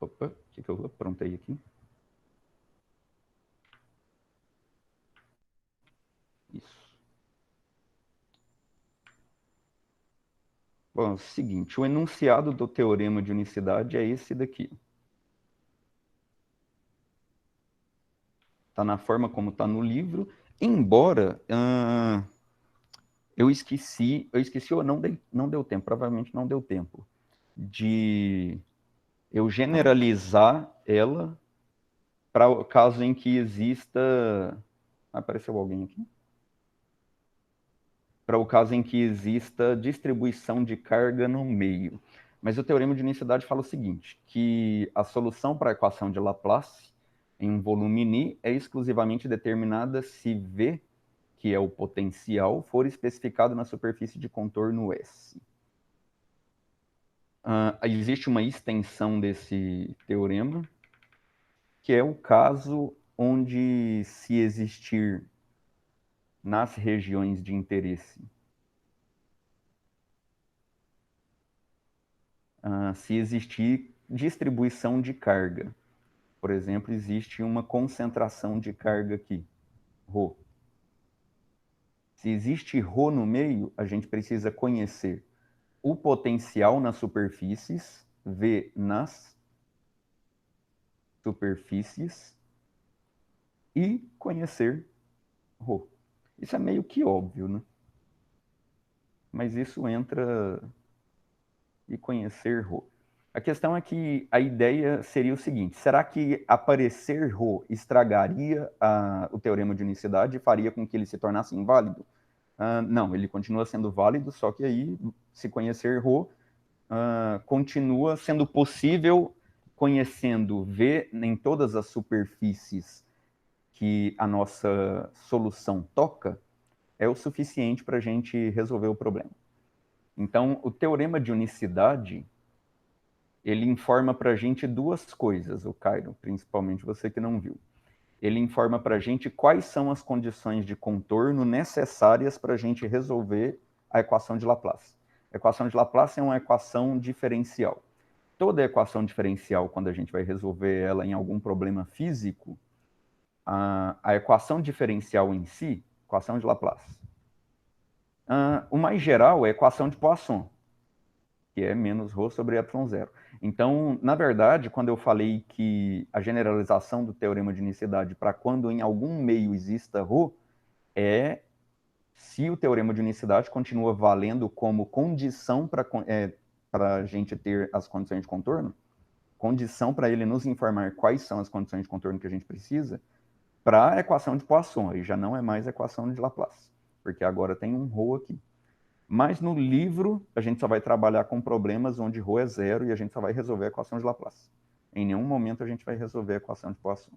Opa, o que eu aprontei aqui? Isso. Bom, é o seguinte, o enunciado do teorema de unicidade é esse daqui. Está na forma como está no livro, embora eu esqueci ou não deu tempo, provavelmente não deu tempo, de eu generalizar ela para o caso em que exista... Apareceu alguém aqui? Para o caso em que exista distribuição de carga no meio. Mas o teorema de unicidade fala o seguinte, que a solução para a equação de Laplace em um volume Ni é exclusivamente determinada se V, que é o potencial, for especificado na superfície de contorno S. Existe uma extensão desse teorema, que é o caso onde, se existir nas regiões de interesse, se existir distribuição de carga. Por exemplo, existe uma concentração de carga aqui, ρ. Se existe ρ no meio, a gente precisa conhecer o potencial nas superfícies, V nas superfícies, e conhecer ρ. Isso é meio que óbvio, né? Mas isso entra e conhecer ρ. A questão é que a ideia seria o seguinte, será que aparecer ρ estragaria o teorema de unicidade e faria com que ele se tornasse inválido? Não, ele continua sendo válido, só que aí, se conhecer ρ, continua sendo possível, conhecendo V em todas as superfícies que a nossa solução toca, é o suficiente para a gente resolver o problema. Então, o teorema de unicidade, ele informa para a gente duas coisas, o Cairo, principalmente você que não viu. Ele informa para a gente quais são as condições de contorno necessárias para a gente resolver a equação de Laplace. A equação de Laplace é uma equação diferencial. Toda equação diferencial, quando a gente vai resolver ela em algum problema físico, a equação diferencial em si, equação de Laplace. O mais geral é a equação de Poisson, que é menos ρ sobre ε0. Então, na verdade, quando eu falei que a generalização do teorema de unicidade para quando em algum meio exista ρ, é se o teorema de unicidade continua valendo como condição para a gente ter as condições de contorno, condição para ele nos informar quais são as condições de contorno que a gente precisa, para a equação de Poisson, aí já não é mais a equação de Laplace, porque agora tem um ρ aqui. Mas no livro, a gente só vai trabalhar com problemas onde ρ é zero e a gente só vai resolver a equação de Laplace. Em nenhum momento a gente vai resolver a equação de Poisson.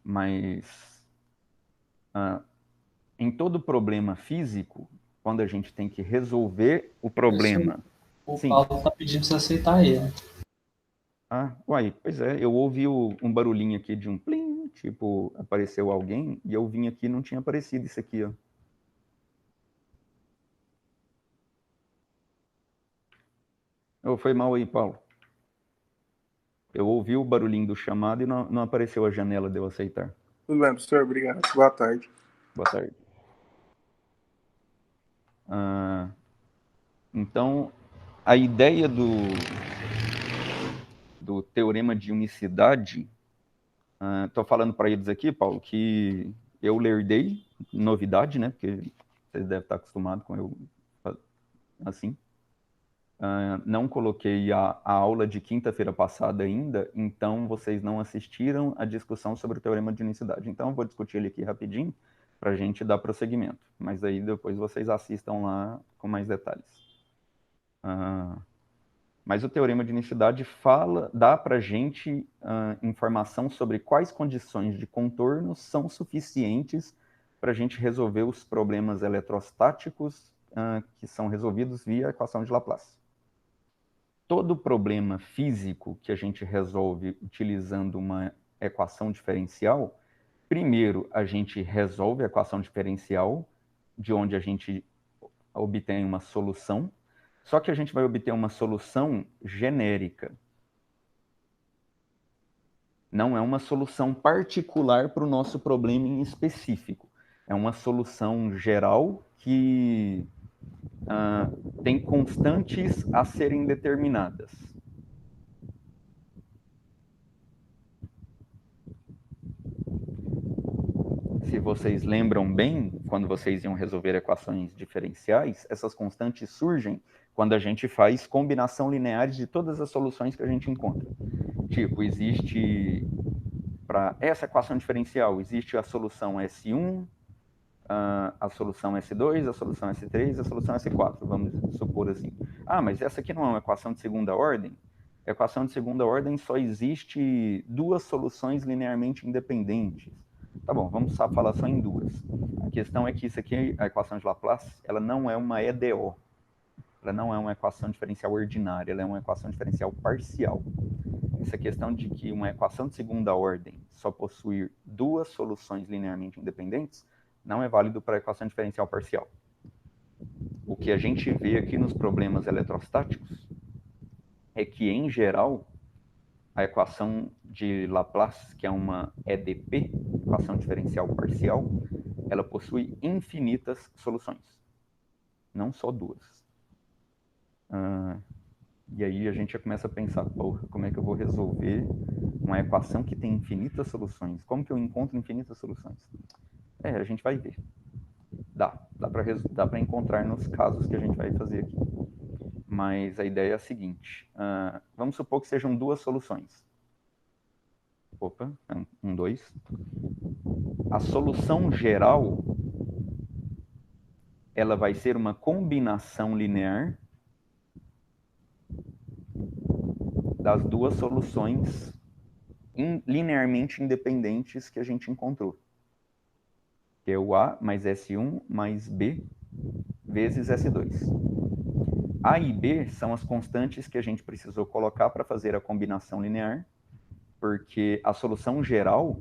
Mas em todo problema físico, quando a gente tem que resolver o problema... O Sim. Paulo está pedindo para você aceitar ele. Uai, pois é, eu ouvi um barulhinho aqui de um plim, tipo, apareceu alguém, e eu vim aqui e não tinha aparecido isso aqui, ó. Foi mal aí, Paulo. Eu ouvi o barulhinho do chamado e não apareceu a janela de eu aceitar. Tudo bem, professor, obrigado. Boa tarde. Boa tarde. Então, a ideia do teorema de unicidade, estou falando para eles aqui, Paulo, que eu lerdei, novidade, né? Porque vocês devem estar acostumados com eu assim. Não coloquei a aula de quinta-feira passada ainda, então vocês não assistiram a discussão sobre o teorema de unicidade. Então, eu vou discutir ele aqui rapidinho para a gente dar prosseguimento. Mas aí depois vocês assistam lá com mais detalhes. Mas o teorema de unicidade dá para a gente informação sobre quais condições de contorno são suficientes para a gente resolver os problemas eletrostáticos que são resolvidos via equação de Laplace. Todo problema físico que a gente resolve utilizando uma equação diferencial, primeiro a gente resolve a equação diferencial, de onde a gente obtém uma solução, só que a gente vai obter uma solução genérica. não é uma solução particular para o nosso problema em específico. É uma solução geral que tem constantes a serem determinadas. Se vocês lembram bem, quando vocês iam resolver equações diferenciais, essas constantes surgem quando a gente faz combinação lineares de todas as soluções que a gente encontra. Tipo, existe, para essa equação diferencial, existe a solução S1, a solução S2, a solução S3, a solução S4, vamos supor assim. Ah, mas essa aqui não é uma equação de segunda ordem? A equação de segunda ordem só existe duas soluções linearmente independentes. Tá bom, vamos falar só em duas. A questão é que isso aqui, a equação de Laplace, ela não é uma EDO. Ela não é uma equação diferencial ordinária, ela é uma equação diferencial parcial. Essa questão de que uma equação de segunda ordem só possui duas soluções linearmente independentes não é válido para a equação diferencial parcial. O que a gente vê aqui nos problemas eletrostáticos é que, em geral, a equação de Laplace, que é uma EDP, equação diferencial parcial, ela possui infinitas soluções, não só duas. E aí a gente já começa a pensar, porra, como é que eu vou resolver uma equação que tem infinitas soluções? Como que eu encontro infinitas soluções? A gente vai ver. Dá para encontrar nos casos que a gente vai fazer aqui. Mas a ideia é a seguinte, vamos supor que sejam duas soluções. Opa, 2. A solução geral, ela vai ser uma combinação linear das duas soluções linearmente independentes que a gente encontrou. Que é o A mais S1 mais B vezes S2. A e B são as constantes que a gente precisou colocar para fazer a combinação linear, porque a solução geral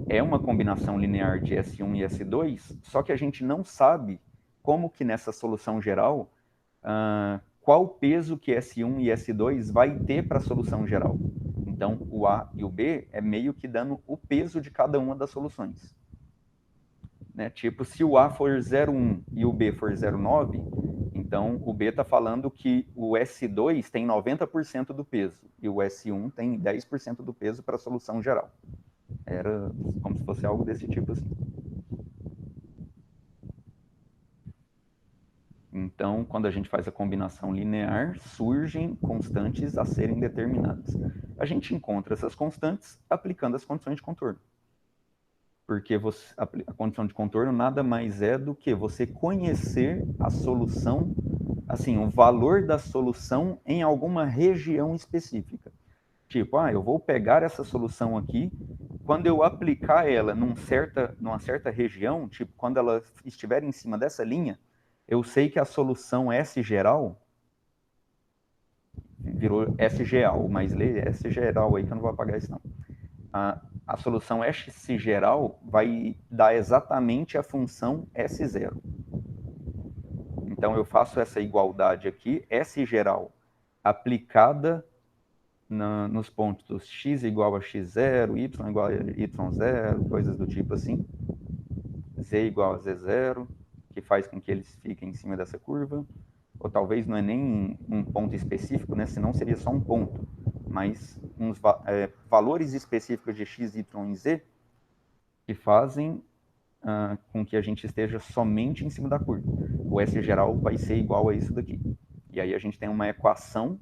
é uma combinação linear de S1 e S2, só que a gente não sabe como que nessa solução geral, qual peso que S1 e S2 vai ter para a solução geral. Então, o A e o B é meio que dando o peso de cada uma das soluções. Né? Tipo, se o A for 0,1 e o B for 0,9, então o B está falando que o S2 tem 90% do peso e o S1 tem 10% do peso para a solução geral. Era como se fosse algo desse tipo assim. Então, quando a gente faz a combinação linear, surgem constantes a serem determinadas. A gente encontra essas constantes aplicando as condições de contorno. Porque a condição de contorno nada mais é do que você conhecer a solução, assim, o valor da solução em alguma região específica. Tipo, eu vou pegar essa solução aqui, quando eu aplicar ela numa certa região, tipo, quando ela estiver em cima dessa linha, eu sei que a solução S geral, virou S geral, mas lê S geral aí que eu não vou apagar isso não. A solução S geral vai dar exatamente a função S0. Então eu faço essa igualdade aqui, S geral aplicada nos pontos x igual a x0, y igual a y0, coisas do tipo assim, z igual a z0, que faz com que eles fiquem em cima dessa curva, ou talvez não é nem um ponto específico, né? Senão seria só um ponto, mas uns valores específicos de x, y e z que fazem com que a gente esteja somente em cima da curva. O S geral vai ser igual a isso daqui. E aí a gente tem uma equação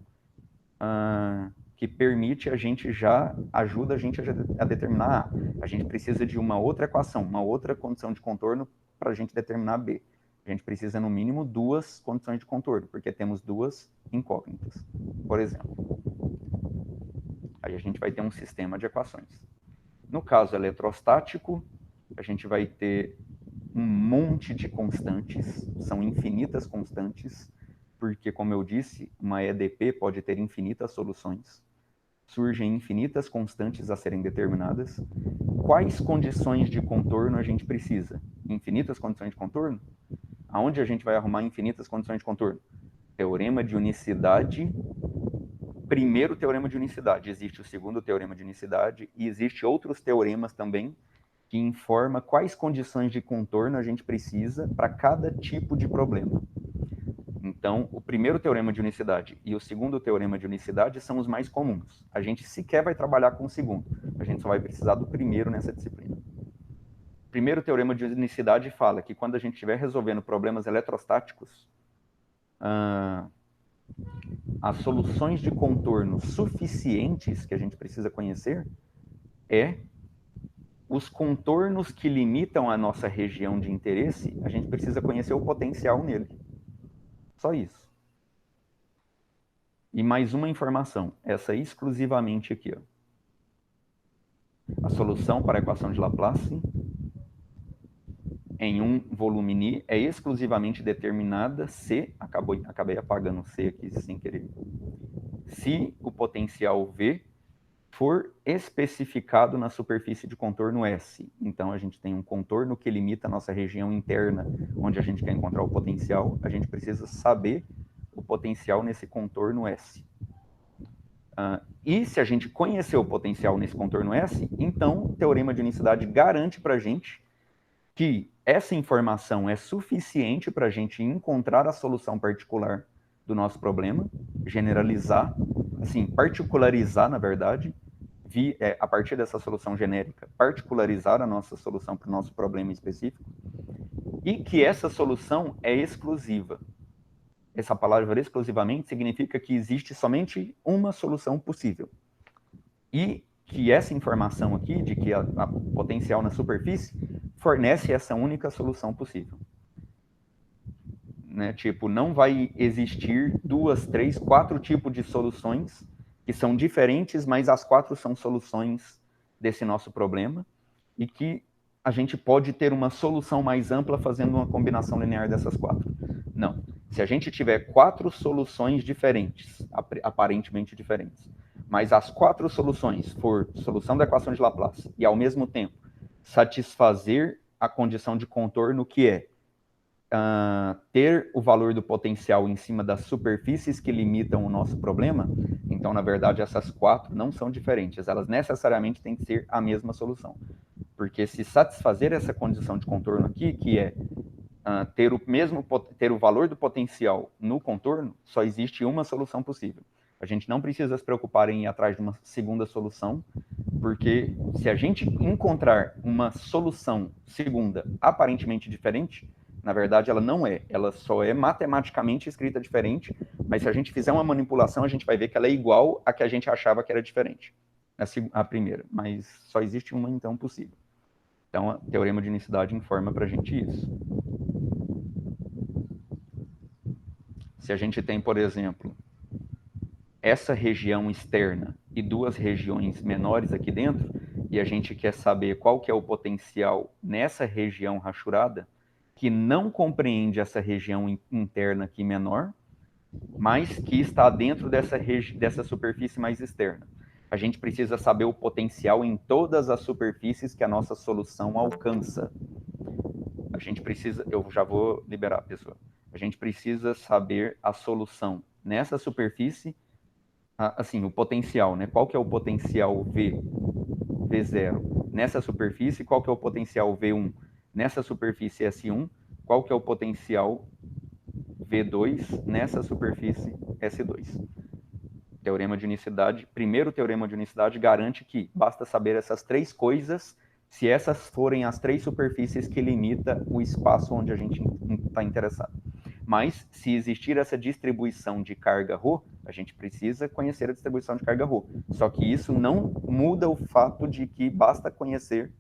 que permite ajuda a gente a determinar A. A gente precisa de uma outra equação, uma outra condição de contorno para a gente determinar B. A gente precisa, no mínimo, duas condições de contorno, porque temos duas incógnitas, por exemplo. Aí a gente vai ter um sistema de equações. No caso eletrostático, a gente vai ter um monte de constantes, são infinitas constantes, porque, como eu disse, uma EDP pode ter infinitas soluções. Surgem infinitas constantes a serem determinadas. Quais condições de contorno a gente precisa? Infinitas condições de contorno? Aonde a gente vai arrumar infinitas condições de contorno? Teorema de unicidade primeiro teorema de unicidade. Existe o segundo teorema de unicidade e existe outros teoremas também que informam quais condições de contorno a gente precisa para cada tipo de problema. Então, o primeiro teorema de unicidade e o segundo teorema de unicidade são os mais comuns. A gente sequer vai trabalhar com o segundo. A gente só vai precisar do primeiro nessa disciplina. O primeiro teorema de unicidade fala que quando a gente estiver resolvendo problemas eletrostáticos, as soluções de contorno suficientes que a gente precisa conhecer é os contornos que limitam a nossa região de interesse, a gente precisa conhecer o potencial nele. Só isso. E mais uma informação, essa exclusivamente aqui, ó. A solução para a equação de Laplace em um volume Ni é exclusivamente determinada se, acabei apagando C aqui sem querer, se o potencial V for especificado na superfície de contorno S. Então, a gente tem um contorno que limita a nossa região interna, onde a gente quer encontrar o potencial, a gente precisa saber o potencial nesse contorno S. E se a gente conhecer o potencial nesse contorno S, então o teorema de unicidade garante para a gente que essa informação é suficiente para a gente encontrar a solução particular do nosso problema, generalizar, assim, particularizar, na verdade, a partir dessa solução genérica, particularizar a nossa solução para o nosso problema específico, e que essa solução é exclusiva. Essa palavra exclusivamente significa que existe somente uma solução possível. E que essa informação aqui, de que a potencial na superfície, fornece essa única solução possível. Né? Tipo, não vai existir 2, 3, 4 tipos de soluções que são diferentes, mas as 4 são soluções desse nosso problema, e que a gente pode ter uma solução mais ampla fazendo uma combinação linear dessas 4. Não. Se a gente tiver 4 soluções diferentes, aparentemente diferentes, mas as 4 soluções for solução da equação de Laplace e, ao mesmo tempo, satisfazer a condição de contorno, que é ter o valor do potencial em cima das superfícies que limitam o nosso problema, então, na verdade, essas 4 não são diferentes, elas necessariamente têm que ser a mesma solução. Porque se satisfazer essa condição de contorno aqui, que é ter o valor do potencial no contorno, só existe uma solução possível. A gente não precisa se preocupar em ir atrás de uma segunda solução, porque se a gente encontrar uma solução segunda aparentemente diferente, na verdade ela não é, ela só é matematicamente escrita diferente, mas se a gente fizer uma manipulação, a gente vai ver que ela é igual a que a gente achava que era diferente, a primeira, mas só existe uma então possível. Então, o teorema de unicidade informa para a gente isso. Se a gente tem, por exemplo, essa região externa e 2 regiões menores aqui dentro, e a gente quer saber qual que é o potencial nessa região rachurada, que não compreende essa região interna aqui menor, mas que está dentro dessa superfície mais externa. A gente precisa saber o potencial em todas as superfícies que a nossa solução alcança. A gente precisa, eu já vou liberar, pessoal. A gente precisa saber a solução nessa superfície, assim, o potencial, né? Qual que é o potencial V0 nessa superfície, qual que é o potencial V1 nessa superfície S1, qual que é o potencial V2 nessa superfície S2. Teorema de unicidade, primeiro teorema de unicidade garante que basta saber essas 3 coisas se essas forem as 3 superfícies que limitam o espaço onde a gente está interessado. Mas, se existir essa distribuição de carga ρ, a gente precisa conhecer a distribuição de carga ρ. Só que isso não muda o fato de que basta conhecer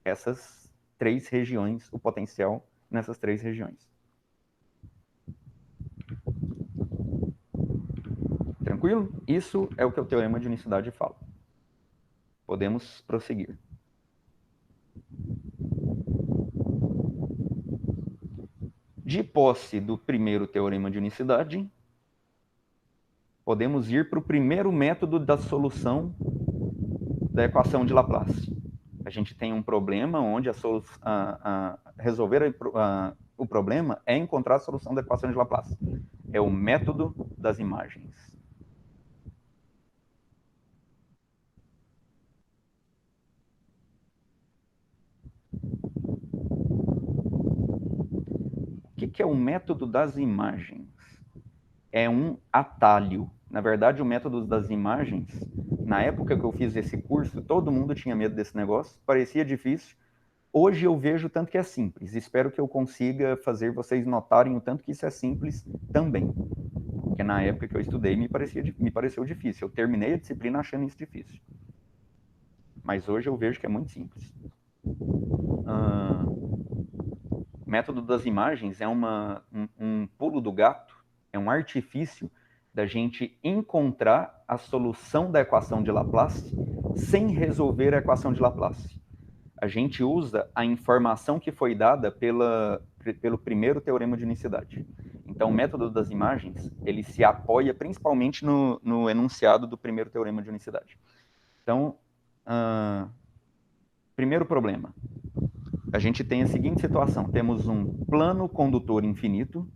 essas 3 regiões, o potencial nessas 3 regiões. Tranquilo? Isso é o que o teorema de unicidade fala. Podemos prosseguir. De posse do primeiro teorema de unicidade, podemos ir para o primeiro método da solução da equação de Laplace. A gente tem um problema onde resolver o problema é encontrar a solução da equação de Laplace. É o método das imagens. que é o método das imagens? É um atalho. Na verdade, o método das imagens, na época que eu fiz esse curso, todo mundo tinha medo desse negócio, parecia difícil. Hoje eu vejo o tanto que é simples. Espero que eu consiga fazer vocês notarem o tanto que isso é simples também. Porque na época que eu estudei me pareceu difícil. Eu terminei a disciplina achando isso difícil. Mas hoje eu vejo que é muito simples. O método das imagens é um pulo do gato, é um artifício da gente encontrar a solução da equação de Laplace sem resolver a equação de Laplace. A gente usa a informação que foi dada pelo primeiro teorema de unicidade. Então, o método das imagens, ele se apoia principalmente no enunciado do primeiro teorema de unicidade. Então, primeiro problema. A gente tem a seguinte situação. Temos um plano condutor infinito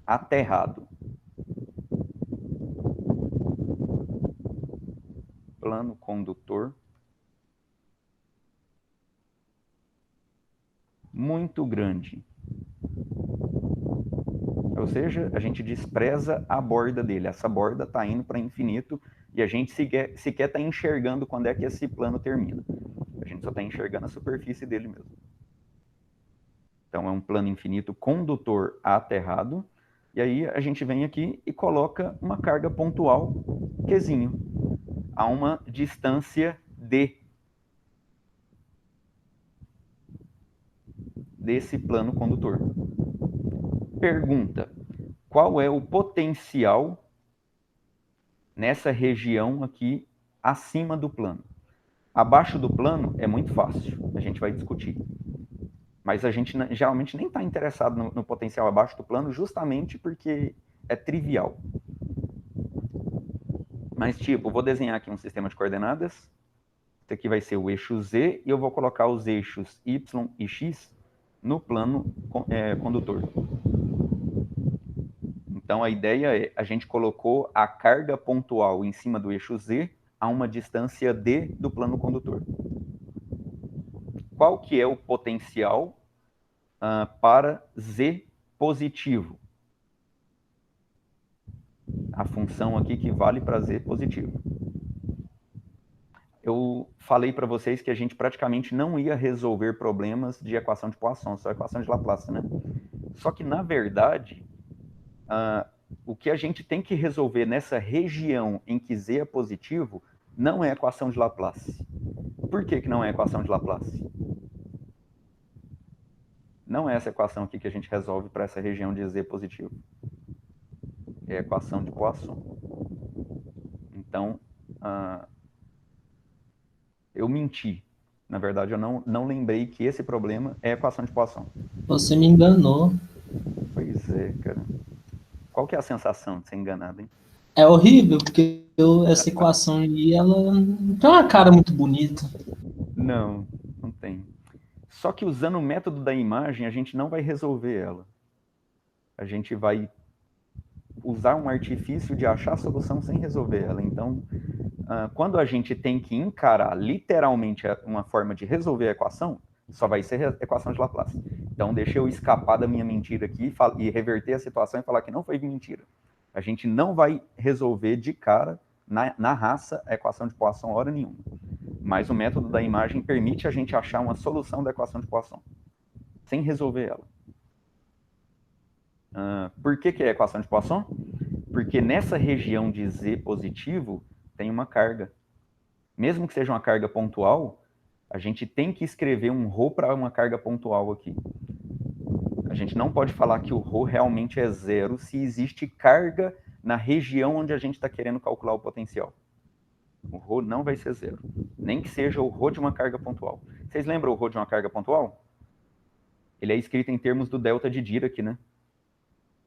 aterrado. Plano condutor muito grande. Ou seja, a gente despreza a borda dele. Essa borda está indo para infinito e a gente sequer está enxergando quando é que esse plano termina. A gente só está enxergando a superfície dele mesmo. Então, é um plano infinito condutor aterrado. E aí a gente vem aqui e coloca uma carga pontual, Qzinho, a uma distância D desse plano condutor. Pergunta: qual é o potencial nessa região aqui acima do plano? Abaixo do plano é muito fácil, a gente vai discutir. Mas a gente geralmente nem está interessado no potencial abaixo do plano, justamente porque é trivial. Mas, tipo, vou desenhar aqui um sistema de coordenadas. Esse aqui vai ser o eixo Z, e eu vou colocar os eixos Y e X no plano condutor. Então, a ideia é, a gente colocou a carga pontual em cima do eixo Z a uma distância D do plano condutor. Qual que é o potencial para Z positivo? A função aqui que vale para Z positivo. Eu falei para vocês que a gente praticamente não ia resolver problemas de equação de Poisson, só equação de Laplace, né? Só que, na verdade, o que a gente tem que resolver nessa região em que Z é positivo não é equação de Laplace. Por que não é equação de Laplace? Não é essa equação aqui que a gente resolve para essa região de Z positivo. É a equação de Poisson. Então, eu menti. Na verdade, eu não lembrei que esse problema é a equação de Poisson. Você me enganou. Pois é, cara. Qual que é a sensação de ser enganado, hein? É horrível, porque essa equação aí, ela não tem uma cara muito bonita. Não tem. Só que usando o método da imagem, a gente não vai resolver ela. A gente vai usar um artifício de achar a solução sem resolver ela. Então, quando a gente tem que encarar literalmente uma forma de resolver a equação, só vai ser a equação de Laplace. Então, deixa eu escapar da minha mentira aqui e reverter a situação e falar que não foi mentira. A gente não vai resolver de cara, na raça, a equação de Poisson hora nenhuma. Mas o método da imagem permite a gente achar uma solução da equação de Poisson, sem resolver ela. Por que é a equação de Poisson? Porque nessa região de Z positivo tem uma carga. Mesmo que seja uma carga pontual, a gente tem que escrever um ρ para uma carga pontual aqui. A gente não pode falar que o ρ realmente é zero se existe carga na região onde a gente está querendo calcular o potencial. O ρ não vai ser zero, nem que seja o ρ de uma carga pontual. Vocês lembram o ρ de uma carga pontual? Ele é escrito em termos do delta de Dirac, né?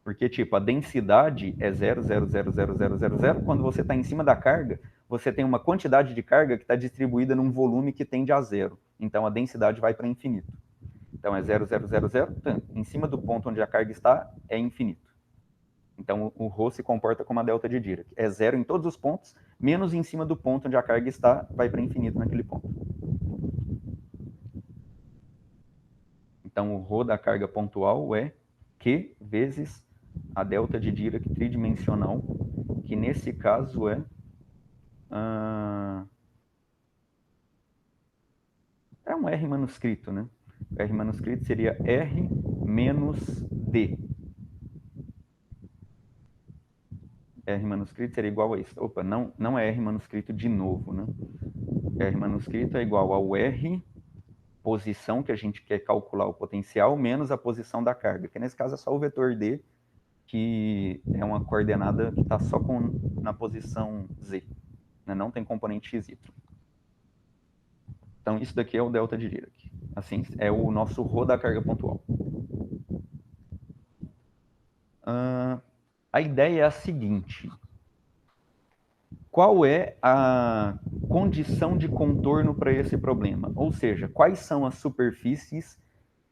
Porque, tipo, a densidade é 0,00000. Quando você está em cima da carga, você tem uma quantidade de carga que está distribuída num volume que tende a zero. Então, a densidade vai para infinito. Então, é 0,000, em cima do ponto onde a carga está, é infinito. Então, o ρ se comporta como a delta de Dirac. É zero em todos os pontos, menos em cima do ponto onde a carga está, vai para infinito naquele ponto. Então, o ρ da carga pontual é Q vezes a delta de Dirac tridimensional, que nesse caso é um R manuscrito, né? O R manuscrito seria R menos D. R manuscrito seria igual a isso. Opa, não é R manuscrito de novo, né? R manuscrito é igual ao R posição, que a gente quer calcular o potencial, menos a posição da carga, que nesse caso é só o vetor D, que é uma coordenada que está só na posição Z, né? Não tem componente XY. Então, isso daqui é o delta de Dirac. Assim, é o nosso ρ da carga pontual. A ideia é a seguinte. Qual é a condição de contorno para esse problema? Ou seja, quais são as superfícies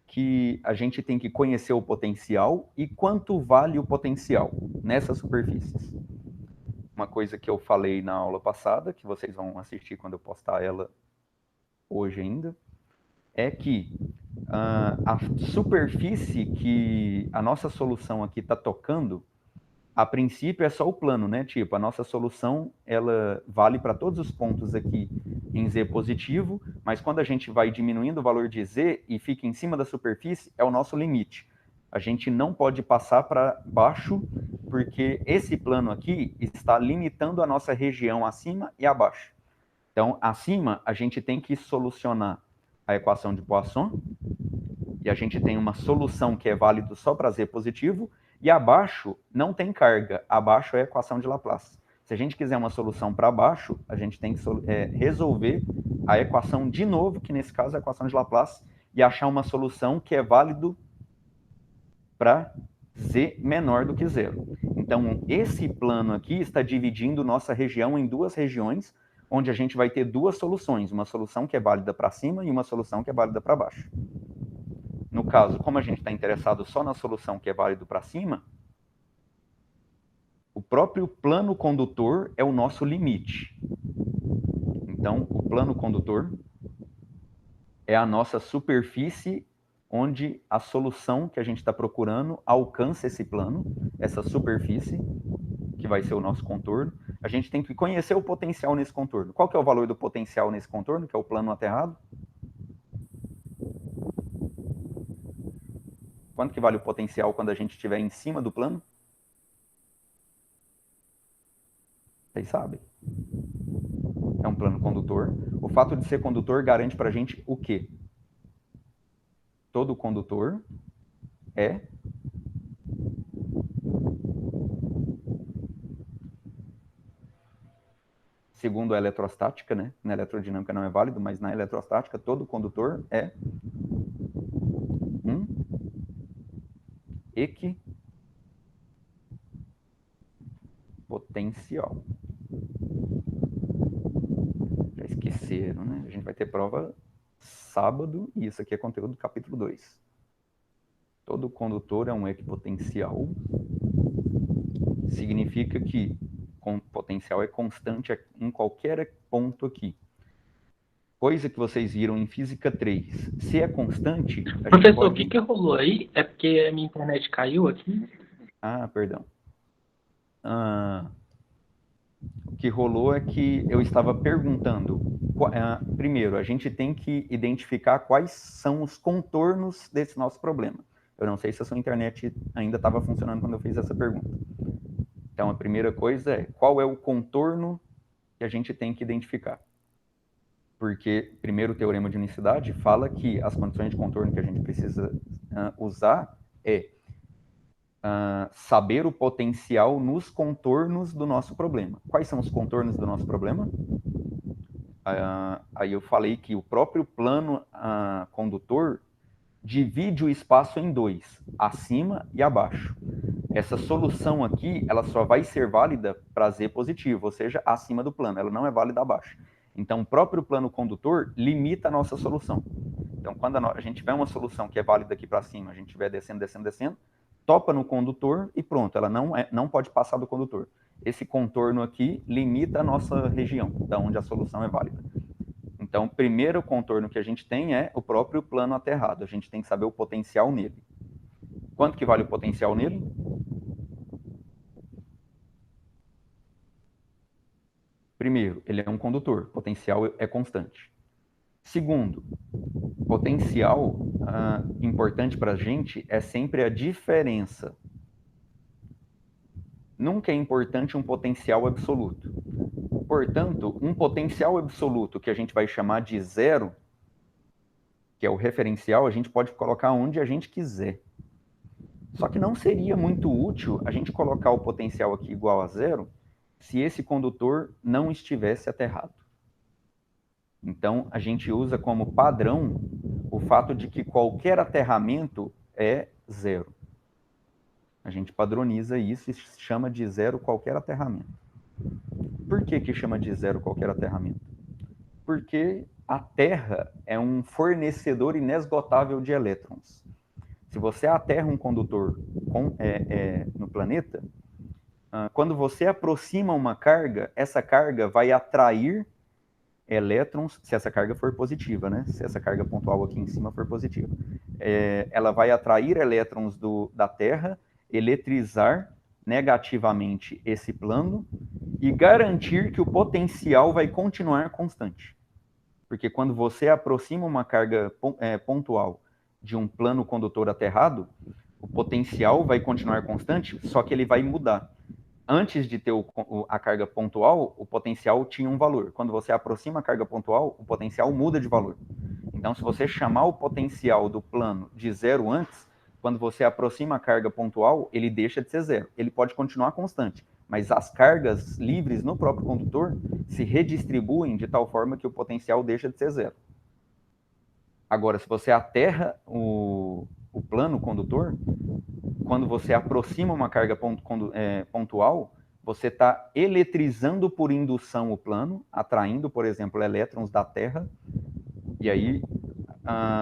que a gente tem que conhecer o potencial e quanto vale o potencial nessas superfícies? Uma coisa que eu falei na aula passada, que vocês vão assistir quando eu postar ela hoje ainda, é que a superfície que a nossa solução aqui está tocando, a princípio é só o plano, né? Tipo, a nossa solução, ela vale para todos os pontos aqui em Z positivo, mas quando a gente vai diminuindo o valor de Z e fica em cima da superfície, é o nosso limite. A gente não pode passar para baixo, porque esse plano aqui está limitando a nossa região acima e abaixo. Então, acima, a gente tem que solucionar a equação de Poisson, e a gente tem uma solução que é válida só para Z positivo, e abaixo não tem carga, abaixo é a equação de Laplace. Se a gente quiser uma solução para baixo, a gente tem que resolver a equação de novo, que nesse caso é a equação de Laplace, e achar uma solução que é válido para Z menor do que zero. Então, esse plano aqui está dividindo nossa região em duas regiões, onde a gente vai ter duas soluções, uma solução que é válida para cima e uma solução que é válida para baixo. No caso, como a gente está interessado só na solução que é válido para cima, o próprio plano condutor é o nosso limite. Então, o plano condutor é a nossa superfície onde a solução que a gente está procurando alcança esse plano, essa superfície, que vai ser o nosso contorno. A gente tem que conhecer o potencial nesse contorno. Qual que é o valor do potencial nesse contorno, que é o plano aterrado? Quanto que vale o potencial quando a gente estiver em cima do plano? Vocês sabem. É um plano condutor. O fato de ser condutor garante para a gente o quê? Todo condutor é segundo a eletrostática, né? Na eletrodinâmica não é válido, mas na eletrostática todo condutor é um equipotencial. Já esqueceram, né? A gente vai ter prova sábado e isso aqui é conteúdo do capítulo 2. Todo condutor é um equipotencial. Significa que o potencial é constante em qualquer ponto aqui. Coisa que vocês viram em Física 3. Se é constante... Professor, pode... o que rolou aí? É porque a minha internet caiu aqui? Ah, perdão. O que rolou é que eu estava perguntando... primeiro, a gente tem que identificar quais são os contornos desse nosso problema. Eu não sei se a sua internet ainda estava funcionando quando eu fiz essa pergunta. Então, a primeira coisa é qual é o contorno que a gente tem que identificar. Porque, primeiro, o teorema de unicidade fala que as condições de contorno que a gente precisa usar é saber o potencial nos contornos do nosso problema. Quais são os contornos do nosso problema? Aí eu falei que o próprio plano condutor divide o espaço em dois, acima e abaixo. Essa solução aqui, ela só vai ser válida para Z positivo, ou seja, acima do plano, ela não é válida abaixo. Então, o próprio plano condutor limita a nossa solução. Então, quando a gente tiver uma solução que é válida aqui para cima, a gente estiver descendo, descendo, descendo, topa no condutor e pronto, ela não pode passar do condutor. Esse contorno aqui limita a nossa região, da onde a solução é válida. Então, Então, o primeiro contorno que a gente tem é o próprio plano aterrado. A gente tem que saber o potencial nele. Quanto que vale o potencial nele? Primeiro, ele é um condutor. Potencial é constante. Segundo, potencial importante para a gente é sempre a diferença. Nunca é importante um potencial absoluto. Portanto, um potencial absoluto que a gente vai chamar de zero, que é o referencial, a gente pode colocar onde a gente quiser. Só que não seria muito útil a gente colocar o potencial aqui igual a zero se esse condutor não estivesse aterrado. Então, a gente usa como padrão o fato de que qualquer aterramento é zero. A gente padroniza isso e chama de zero qualquer aterramento. Por que chama de zero qualquer aterramento? Porque a Terra é um fornecedor inesgotável de elétrons. Se você aterra um condutor no planeta, quando você aproxima uma carga, essa carga vai atrair elétrons, se essa carga for positiva, né? Se essa carga pontual aqui em cima for positiva. Ela vai atrair elétrons da Terra, eletrizar negativamente esse plano e garantir que o potencial vai continuar constante. Porque quando você aproxima uma carga pontual de um plano condutor aterrado, o potencial vai continuar constante, só que ele vai mudar. Antes de ter a carga pontual, o potencial tinha um valor. Quando você aproxima a carga pontual, o potencial muda de valor. Então, se você chamar o potencial do plano de zero antes, quando você aproxima a carga pontual, ele deixa de ser zero. Ele pode continuar constante, mas as cargas livres no próprio condutor se redistribuem de tal forma que o potencial deixa de ser zero. Agora, se você aterra o plano condutor, quando você aproxima uma carga pontual, você está eletrizando por indução o plano, atraindo, por exemplo, elétrons da Terra, e aí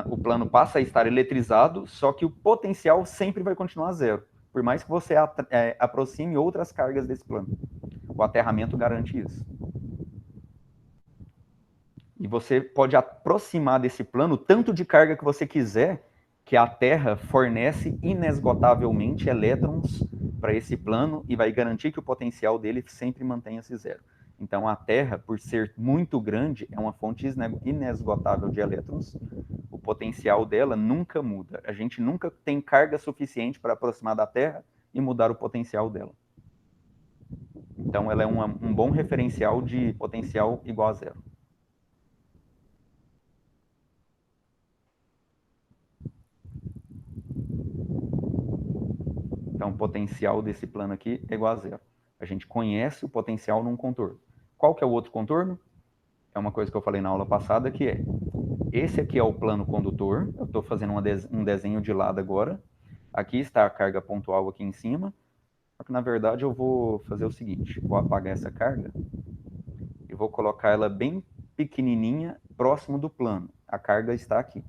o plano passa a estar eletrizado, só que o potencial sempre vai continuar zero, por mais que você aproxime outras cargas desse plano. O aterramento garante isso. E você pode aproximar desse plano tanto de carga que você quiser, que a Terra fornece inesgotavelmente elétrons para esse plano e vai garantir que o potencial dele sempre mantenha-se zero. Então, a Terra, por ser muito grande, é uma fonte inesgotável de elétrons. O potencial dela nunca muda. A gente nunca tem carga suficiente para aproximar da Terra e mudar o potencial dela. Então, ela é um bom referencial de potencial igual a zero. Então, o potencial desse plano aqui é igual a zero. A gente conhece o potencial num contorno. Qual que é o outro contorno? É uma coisa que eu falei na aula passada, que é, esse aqui é o plano condutor, eu estou fazendo um desenho de lado agora, aqui está a carga pontual aqui em cima, só que na verdade eu vou fazer o seguinte, vou apagar essa carga e vou colocar ela bem pequenininha, próximo do plano. A carga está aqui,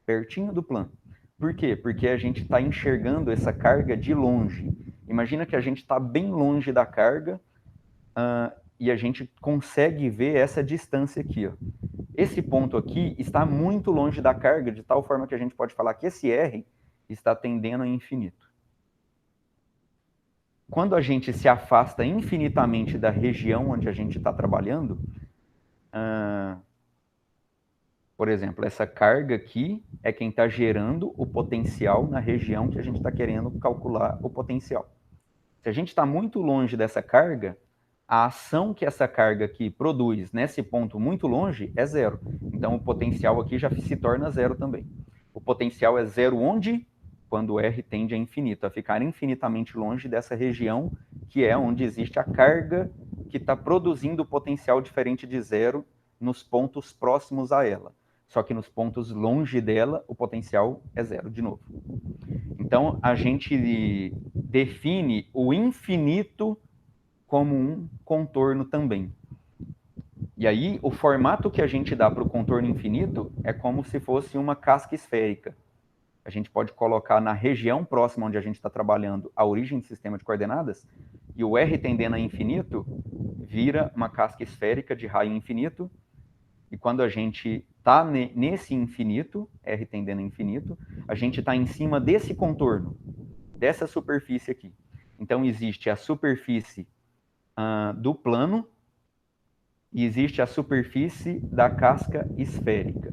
pertinho do plano. Por quê? Porque a gente está enxergando essa carga de longe. Imagina que a gente está bem longe da carga e a gente consegue ver essa distância aqui. Ó. Esse ponto aqui está muito longe da carga, de tal forma que a gente pode falar que esse R está tendendo a infinito. Quando a gente se afasta infinitamente da região onde a gente está trabalhando, por exemplo, essa carga aqui é quem está gerando o potencial na região que a gente está querendo calcular o potencial. Se a gente está muito longe dessa carga, a ação que essa carga aqui produz nesse ponto muito longe é zero. Então, o potencial aqui já se torna zero também. O potencial é zero onde? Quando o R tende a infinito, a ficar infinitamente longe dessa região, que é onde existe a carga que está produzindo o potencial diferente de zero nos pontos próximos a ela. Só que nos pontos longe dela, o potencial é zero de novo. Então, a gente define o infinito como um contorno também. E aí, o formato que a gente dá para o contorno infinito é como se fosse uma casca esférica. A gente pode colocar na região próxima onde a gente está trabalhando a origem do sistema de coordenadas, e o R tendendo a infinito vira uma casca esférica de raio infinito, E quando a gente está nesse infinito, R tendendo a infinito, a gente está em cima desse contorno, dessa superfície aqui. Então, existe a superfície do plano e existe a superfície da casca esférica.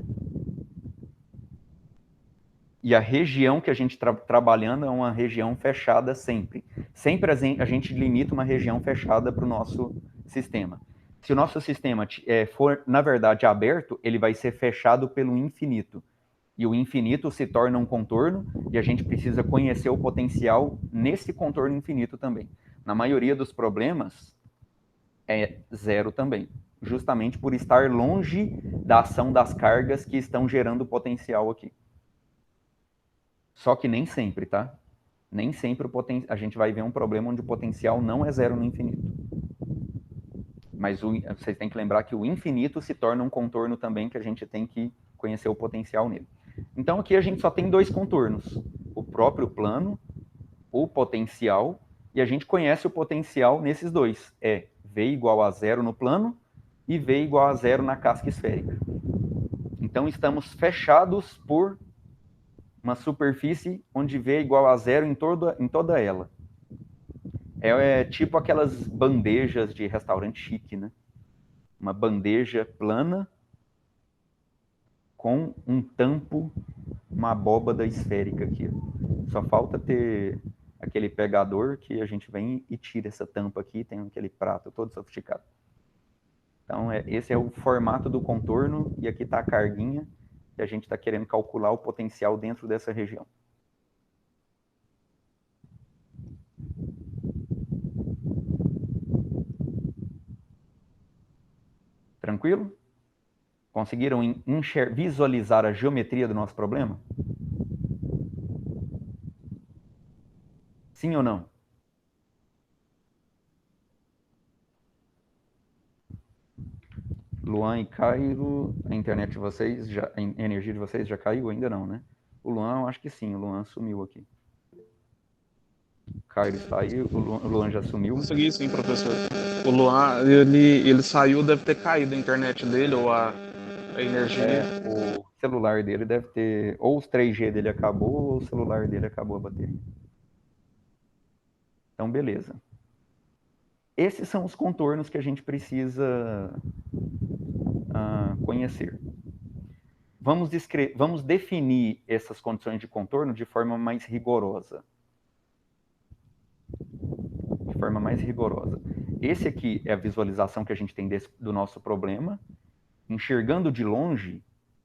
E a região que a gente está trabalhando é uma região fechada sempre. Sempre a gente limita uma região fechada para o nosso sistema. Se o nosso sistema for, na verdade, aberto, ele vai ser fechado pelo infinito. E o infinito se torna um contorno e a gente precisa conhecer o potencial nesse contorno infinito também. Na maioria dos problemas, é zero também. Justamente por estar longe da ação das cargas que estão gerando potencial aqui. Só que nem sempre, tá? Nem sempre a gente vai ver um problema onde o potencial não é zero no infinito. Mas vocês têm que lembrar que o infinito se torna um contorno também que a gente tem que conhecer o potencial nele. Então aqui a gente só tem dois contornos. O próprio plano, o potencial, e a gente conhece o potencial nesses dois. É V igual a zero no plano e V igual a zero na casca esférica. Então estamos fechados por uma superfície onde V é igual a zero em toda ela. É tipo aquelas bandejas de restaurante chique, né? Uma bandeja plana com um tampo, uma abóbada esférica aqui. Só falta ter aquele pegador que a gente vem e tira essa tampa aqui, tem aquele prato todo sofisticado. Então, esse é o formato do contorno, e aqui está a carguinha, e a gente está querendo calcular o potencial dentro dessa região. Tranquilo? Conseguiram visualizar a geometria do nosso problema? Sim ou não? Luan e Cairo, a internet de vocês, a energia de vocês já caiu? Ainda não, né? O Luan, eu acho que sim, o Luan sumiu aqui. O Cairo saiu, o Luan já sumiu. Consegui sim, professor. O Luan, ele saiu, deve ter caído a internet dele ou a energia. O celular dele deve ter, ou os 3G dele acabou, ou o celular dele acabou a bateria. Então, beleza. Esses são os contornos que a gente precisa conhecer. Vamos definir essas condições de contorno de forma mais rigorosa. De forma mais rigorosa. Esse aqui é a visualização que a gente tem do nosso problema. Enxergando de longe,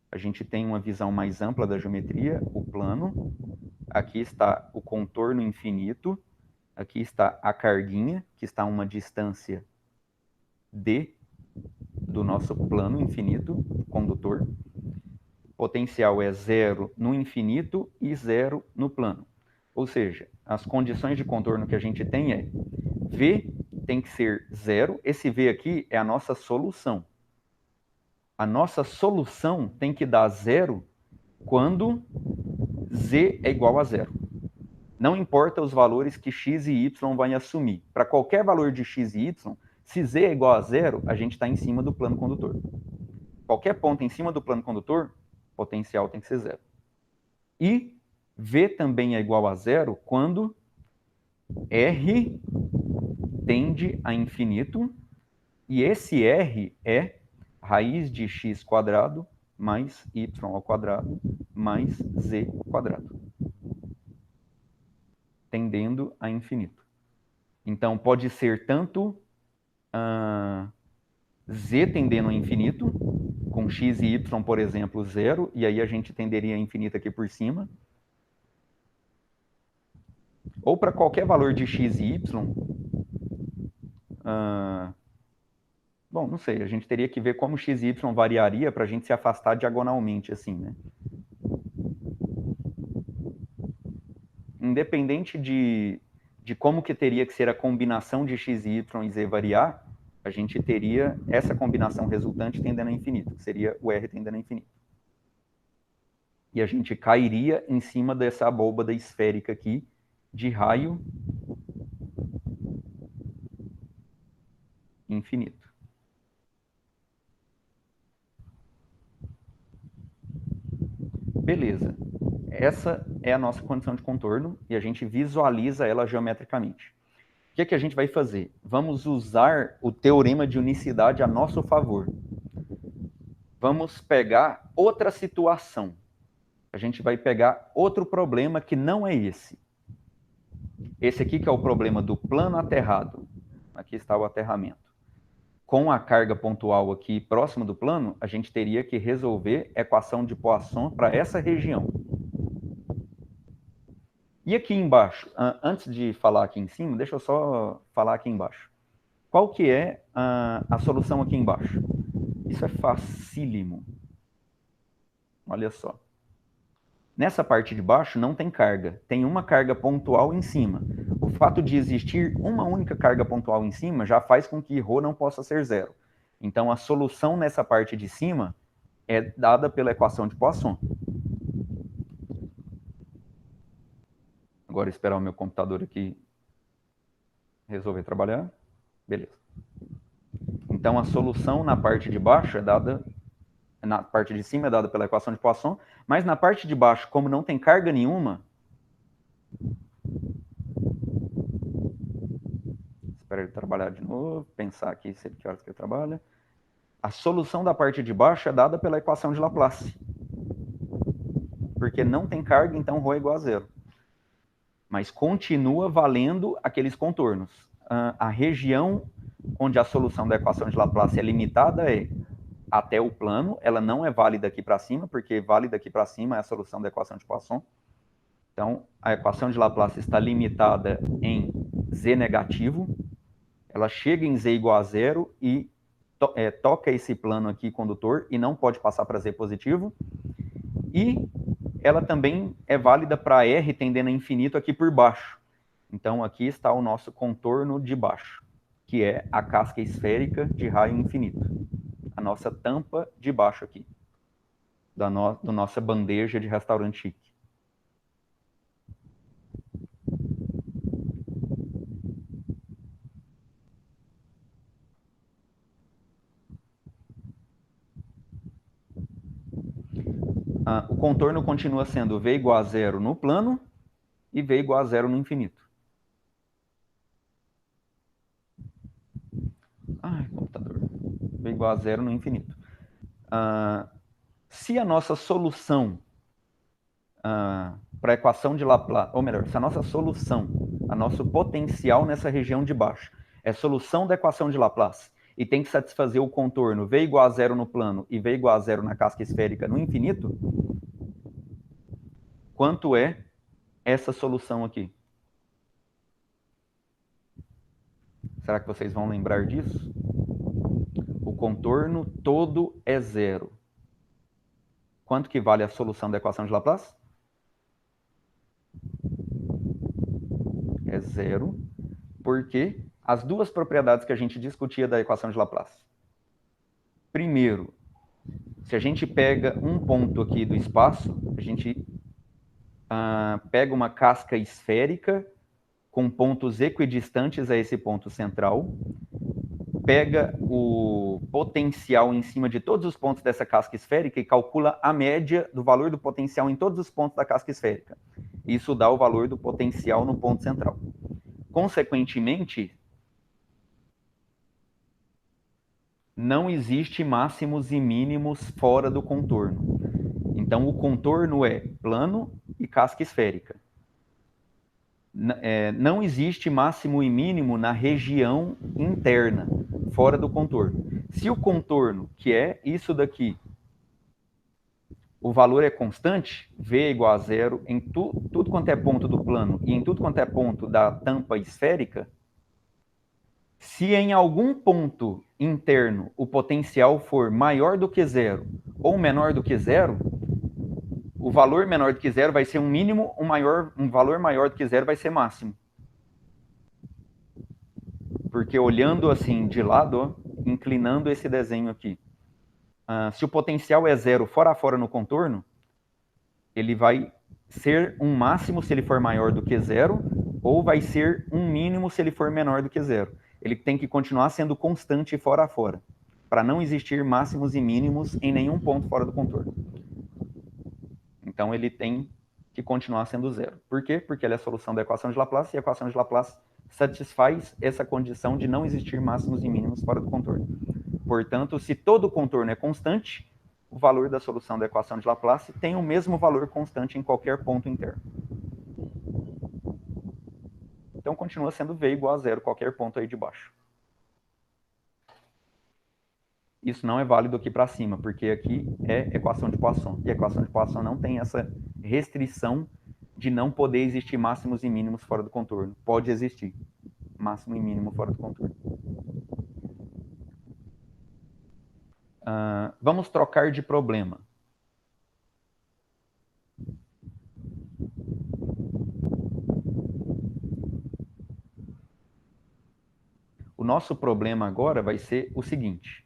a gente tem uma visão mais ampla da geometria, o plano. Aqui está o contorno infinito. Aqui está a carguinha, que está a uma distância D do nosso plano infinito, condutor. Potencial é zero no infinito e zero no plano. Ou seja, as condições de contorno que a gente tem é V tem que ser zero. Esse V aqui é a nossa solução. A nossa solução tem que dar zero quando Z é igual a zero. Não importa os valores que x e y vai assumir. Para qualquer valor de x e y, se z é igual a zero, a gente está em cima do plano condutor. Qualquer ponto em cima do plano condutor, potencial tem que ser zero. E v também é igual a zero quando r tende a infinito, e esse r é raiz de x quadrado mais y ao quadrado mais z quadrado, tendendo a infinito. Então, pode ser tanto z tendendo a infinito, com x e y, por exemplo, zero, e aí a gente tenderia a infinito aqui por cima. Ou para qualquer valor de x e y, bom, não sei, a gente teria que ver como x e y variaria para a gente se afastar diagonalmente, assim, né? Independente de como que teria que ser a combinação de x e y e z variar, a gente teria essa combinação resultante tendendo a infinito, que seria o r tendendo a infinito. E a gente cairia em cima dessa abóbada esférica aqui, de raio infinito. Beleza. Essa é a nossa condição de contorno e a gente visualiza ela geometricamente. O que é que a gente vai fazer? Vamos usar o teorema de unicidade a nosso favor. Vamos pegar outra situação. A gente vai pegar outro problema que não é esse. Esse aqui que é o problema do plano aterrado. Aqui está o aterramento. Com a carga pontual aqui próximo do plano, a gente teria que resolver a equação de Poisson para essa região. E aqui embaixo, antes de falar aqui em cima, deixa eu só falar aqui embaixo. Qual que é a solução aqui embaixo? Isso é facílimo. Olha só. Nessa parte de baixo não tem carga, tem uma carga pontual em cima. O fato de existir uma única carga pontual em cima já faz com que ρ não possa ser zero. Então a solução nessa parte de cima é dada pela equação de Poisson. Agora esperar o meu computador aqui resolver trabalhar. Beleza. Então a solução na parte de baixo é dada, na parte de cima é dada pela equação de Poisson, mas na parte de baixo, como não tem carga nenhuma, espera ele trabalhar de novo, pensar aqui se ele que horas que ele trabalha. A solução da parte de baixo é dada pela equação de Laplace. Porque não tem carga, então ρ é igual a zero. Mas continua valendo aqueles contornos. A região onde a solução da equação de Laplace é limitada é até o plano, ela não é válida aqui para cima, porque válida aqui para cima é a solução da equação de Poisson. Então, a equação de Laplace está limitada em z negativo, ela chega em z igual a zero e toca esse plano aqui condutor e não pode passar para z positivo. E ela também é válida para R tendendo a infinito aqui por baixo. Então, aqui está o nosso contorno de baixo, que é a casca esférica de raio infinito. A nossa tampa de baixo aqui, da nossa bandeja de restaurante chique. O contorno continua sendo V igual a zero no plano e V igual a zero no infinito. Ai, computador. V igual a zero no infinito. Se a nossa solução para a equação de Laplace, ou melhor, se a nossa solução, a nosso potencial nessa região de baixo é solução da equação de Laplace e tem que satisfazer o contorno V igual a zero no plano e V igual a zero na casca esférica no infinito, quanto é essa solução aqui? Será que vocês vão lembrar disso? O contorno todo é zero. Quanto que vale a solução da equação de Laplace? É zero, porque as duas propriedades que a gente discutia da equação de Laplace. Primeiro, se a gente pega um ponto aqui do espaço, a gente pega uma casca esférica com pontos equidistantes a esse ponto central, pega o potencial em cima de todos os pontos dessa casca esférica e calcula a média do valor do potencial em todos os pontos da casca esférica. Isso dá o valor do potencial no ponto central. Consequentemente, não existe máximos e mínimos fora do contorno. Então, o contorno é plano e casca esférica. Não existe máximo e mínimo na região interna, fora do contorno. Se o contorno, que é isso daqui, o valor é constante, V é igual a zero em tudo quanto é ponto do plano e em tudo quanto é ponto da tampa esférica, se em algum ponto interno o potencial for maior do que zero ou menor do que zero, o valor menor do que zero vai ser um mínimo, um valor maior do que zero vai ser máximo. Porque olhando assim de lado, ó, inclinando esse desenho aqui, se o potencial é zero fora a fora no contorno, ele vai ser um máximo se ele for maior do que zero, ou vai ser um mínimo se ele for menor do que zero. Ele tem que continuar sendo constante fora a fora, para não existir máximos e mínimos em nenhum ponto fora do contorno. Então, ele tem que continuar sendo zero. Por quê? Porque ele é a solução da equação de Laplace, e a equação de Laplace satisfaz essa condição de não existir máximos e mínimos fora do contorno. Portanto, se todo o contorno é constante, o valor da solução da equação de Laplace tem o mesmo valor constante em qualquer ponto interno. Então, continua sendo V igual a zero, qualquer ponto aí de baixo. Isso não é válido aqui para cima, porque aqui é equação de Poisson. E a equação de Poisson não tem essa restrição de não poder existir máximos e mínimos fora do contorno. Pode existir máximo e mínimo fora do contorno. Vamos trocar de problema. O nosso problema agora vai ser o seguinte.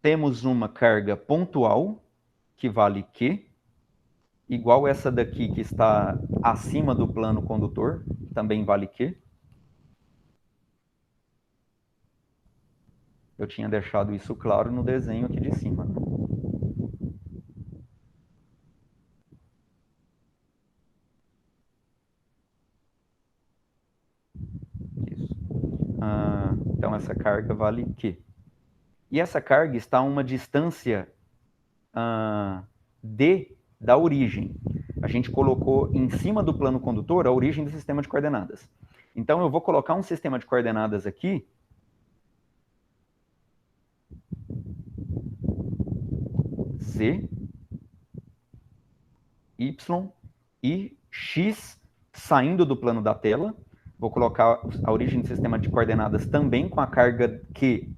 Temos uma carga pontual, que vale Q, igual essa daqui que está acima do plano condutor, também vale Q. Eu tinha deixado isso claro no desenho aqui de cima. Isso. Então, essa carga vale Q. E essa carga está a uma distância D da origem. A gente colocou em cima do plano condutor a origem do sistema de coordenadas. Então, eu vou colocar um sistema de coordenadas aqui. Z, Y e X saindo do plano da tela. Vou colocar a origem do sistema de coordenadas também com a carga Q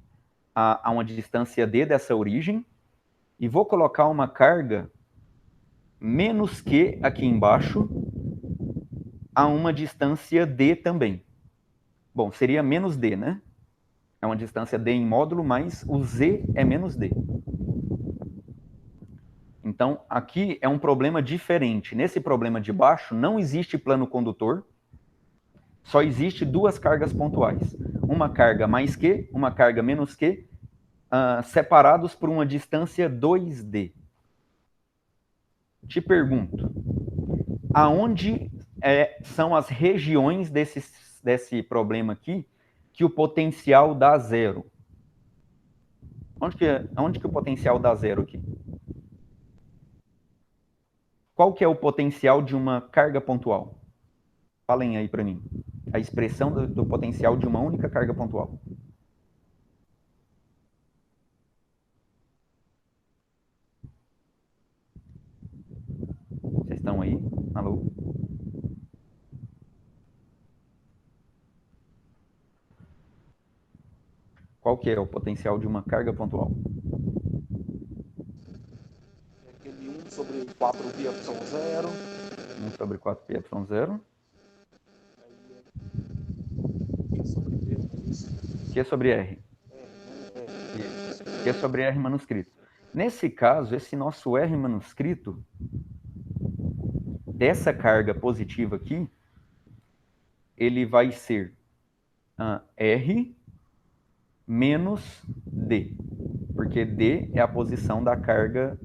a uma distância D dessa origem. E vou colocar uma carga menos Q aqui embaixo a uma distância D também. Bom, seria menos D, né? É uma distância D em módulo, mas o Z é menos D. Então, aqui é um problema diferente. Nesse problema de baixo, não existe plano condutor, só existe duas cargas pontuais. Uma carga mais Q, uma carga menos Q, separados por uma distância 2D. Te pergunto, aonde são as regiões desse problema aqui que o potencial dá zero? Onde que o potencial dá zero aqui? Qual que é o potencial de uma carga pontual? Falem aí para mim. A expressão do potencial de uma única carga pontual. Vocês estão aí? Alô? Qual que é o potencial de uma carga pontual? Aquele 1 sobre 4π0. 1 sobre 4π0. Q sobre R. Isso. Q sobre R manuscrito. Nesse caso, esse nosso R manuscrito, dessa carga positiva aqui, ele vai ser R menos D. Porque D é a posição da carga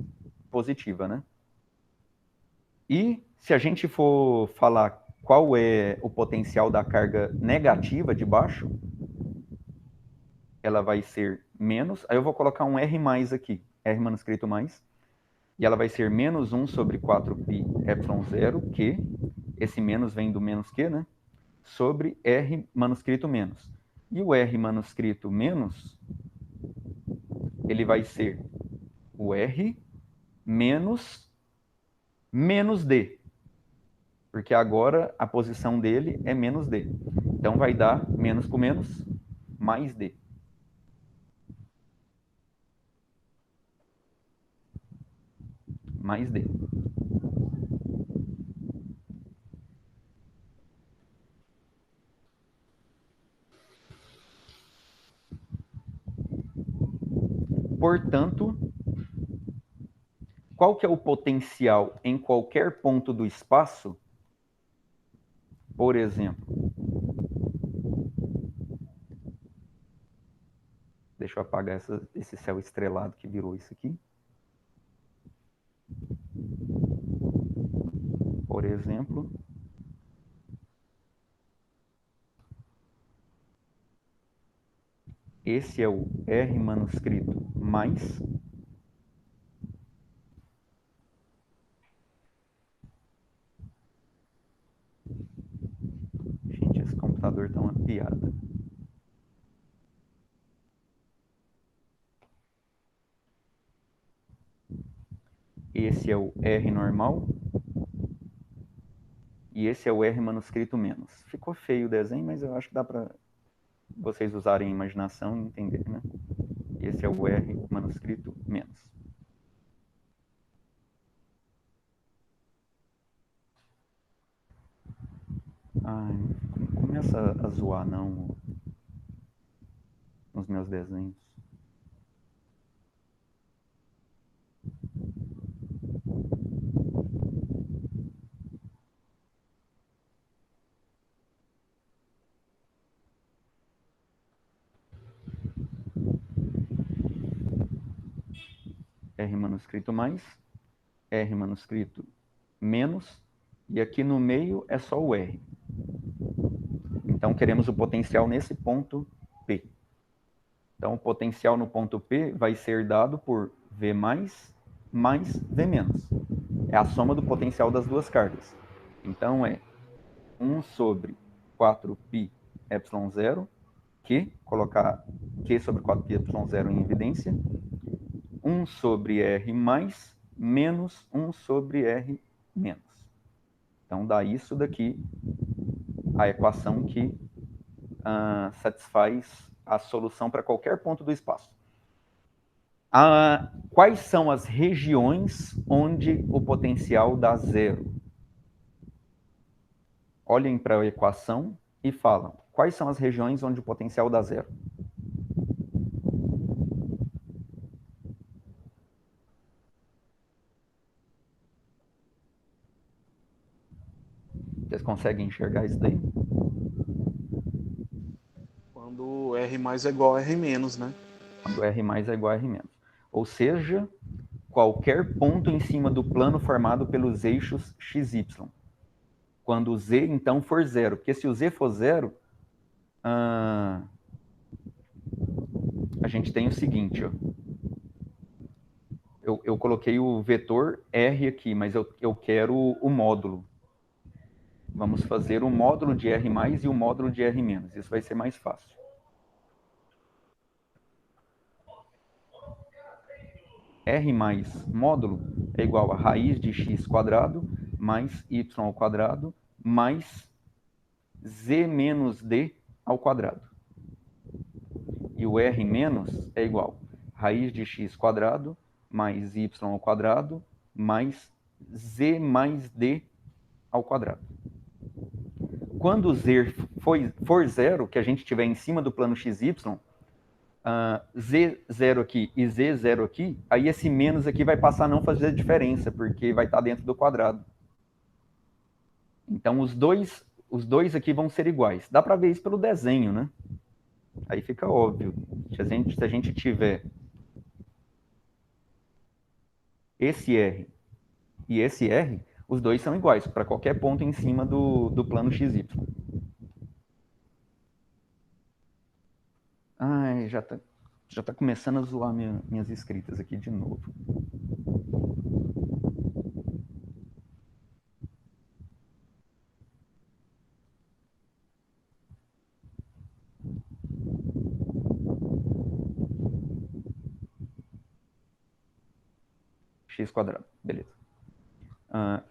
positiva, né? E se a gente for falar qual é o potencial da carga negativa de baixo, ela vai ser menos, aí eu vou colocar um R mais aqui, R manuscrito mais, e ela vai ser menos 1 sobre 4πε0, que esse menos vem do menos Q, né? Sobre R manuscrito menos. E o R manuscrito menos, ele vai ser o R menos D. Porque agora a posição dele é menos D. Então vai dar menos com menos, mais D. Mais D. Portanto, qual que é o potencial em qualquer ponto do espaço? Por exemplo, deixa Deixa eu apagar esse céu estrelado que virou isso aqui. Por exemplo, esse é o R manuscrito mais. Gente, esse computador tá uma piada. Esse é o R normal. E esse é o R manuscrito menos. Ficou feio o desenho, mas eu acho que dá para vocês usarem a imaginação e entender, né? Esse é o R manuscrito menos. Ai, não começa a zoar não nos meus desenhos. R manuscrito mais, R manuscrito menos, e aqui no meio é só o R. Então queremos o potencial nesse ponto P. Então o potencial no ponto P vai ser dado por V mais V menos. É a soma do potencial das duas cargas. Então é 1 sobre 4π ε0, que, colocar Q sobre 4π ε0 em evidência, 1 sobre R mais menos 1 sobre R menos. Então dá isso daqui, a equação que satisfaz a solução para qualquer ponto do espaço. Quais são as regiões onde o potencial dá zero? Olhem para a equação e falam, quais são as regiões onde o potencial dá zero? Vocês conseguem enxergar isso daí? Quando R mais é igual a R menos, né? Quando R mais é igual a R menos. Ou seja, qualquer ponto em cima do plano formado pelos eixos x, y. Quando o z, então, for zero. Porque se o z for zero, a gente tem o seguinte, ó. Eu coloquei o vetor R aqui, mas eu quero o módulo. Vamos fazer o módulo de R mais e o módulo de R menos. Isso vai ser mais fácil. R mais módulo é igual a raiz de x quadrado mais y ao quadrado mais z menos d ao quadrado. E o R menos é igual a raiz de x quadrado mais y ao quadrado mais z mais d ao quadrado. Quando o z for zero, que a gente tiver em cima do plano xy, z0 aqui e z0 aqui, aí esse menos aqui vai passar a não fazer diferença, porque vai estar dentro do quadrado. Então, os dois aqui vão ser iguais. Dá para ver isso pelo desenho, né? Aí fica óbvio. Se a gente tiver esse R e esse R, os dois são iguais, para qualquer ponto em cima do plano XY. Ai, já tá começando a zoar minhas escritas aqui de novo. X quadrado, beleza.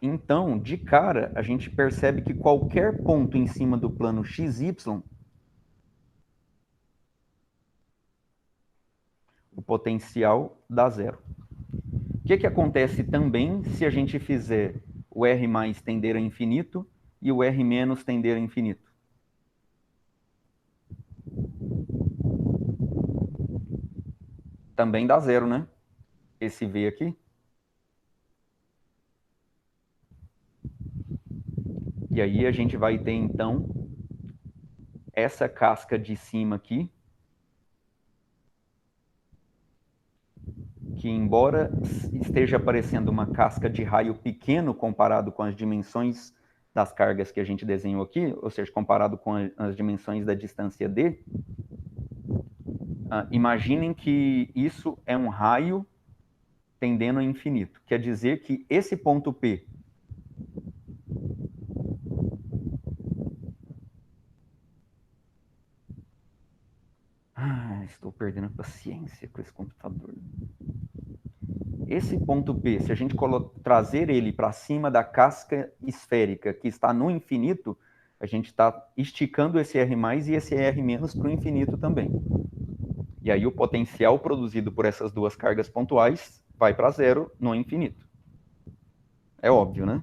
Então, de cara, a gente percebe que qualquer ponto em cima do plano XY, o potencial dá zero. O que acontece também se a gente fizer o R mais tender a infinito e o R menos tender a infinito? Também dá zero, né? Esse V aqui. E aí a gente vai ter, então, essa casca de cima aqui, que, embora esteja aparecendo uma casca de raio pequeno comparado com as dimensões das cargas que a gente desenhou aqui, ou seja, comparado com as dimensões da distância D, imaginem que isso é um raio tendendo ao infinito. Quer dizer que esse ponto P estou perdendo a paciência com esse computador. Esse ponto P, se a gente trazer ele para cima da casca esférica que está no infinito, a gente está esticando esse R+, e esse R- para o infinito também. E aí o potencial produzido por essas duas cargas pontuais vai para zero no infinito. É óbvio, né?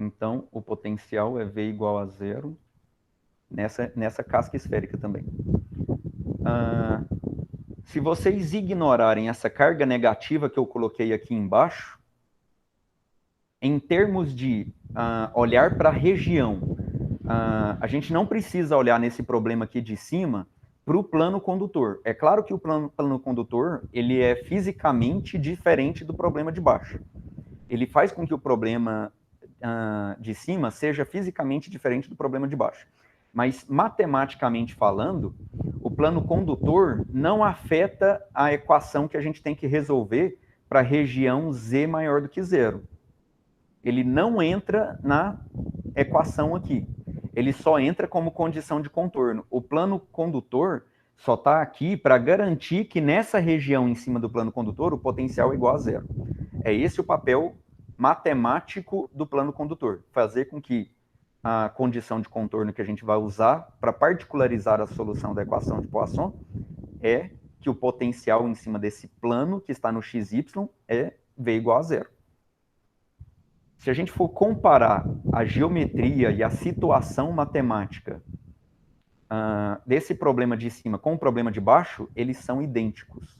Então, o potencial é V igual a zero nessa casca esférica também. Se vocês ignorarem essa carga negativa que eu coloquei aqui embaixo, em termos de olhar para a região, a gente não precisa olhar nesse problema aqui de cima para o plano condutor. É claro que o plano condutor ele é fisicamente diferente do problema de baixo. Ele faz com que o problema de cima seja fisicamente diferente do problema de baixo. Mas, matematicamente falando, o plano condutor não afeta a equação que a gente tem que resolver para a região Z maior do que zero. Ele não entra na equação aqui. Ele só entra como condição de contorno. O plano condutor só está aqui para garantir que nessa região em cima do plano condutor o potencial é igual a zero. É esse o papel matemático do plano condutor. Fazer com que a condição de contorno que a gente vai usar para particularizar a solução da equação de Poisson é que o potencial em cima desse plano que está no XY é V igual a zero. Se a gente for comparar a geometria e a situação matemática desse problema de cima com o problema de baixo, eles são idênticos.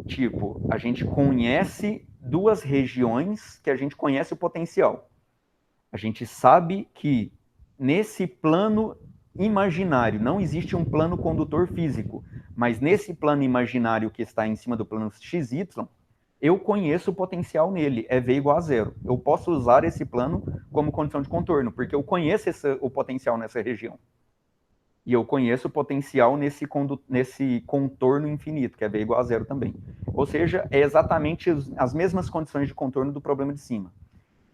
Tipo, a gente conhece duas regiões que a gente conhece o potencial. A gente sabe que nesse plano imaginário, não existe um plano condutor físico, mas nesse plano imaginário que está em cima do plano XY, eu conheço o potencial nele, é V igual a zero. Eu posso usar esse plano como condição de contorno, porque eu conheço o potencial nessa região. E eu conheço o potencial nesse contorno infinito, que é V igual a zero também. Ou seja, é exatamente as mesmas condições de contorno do problema de cima.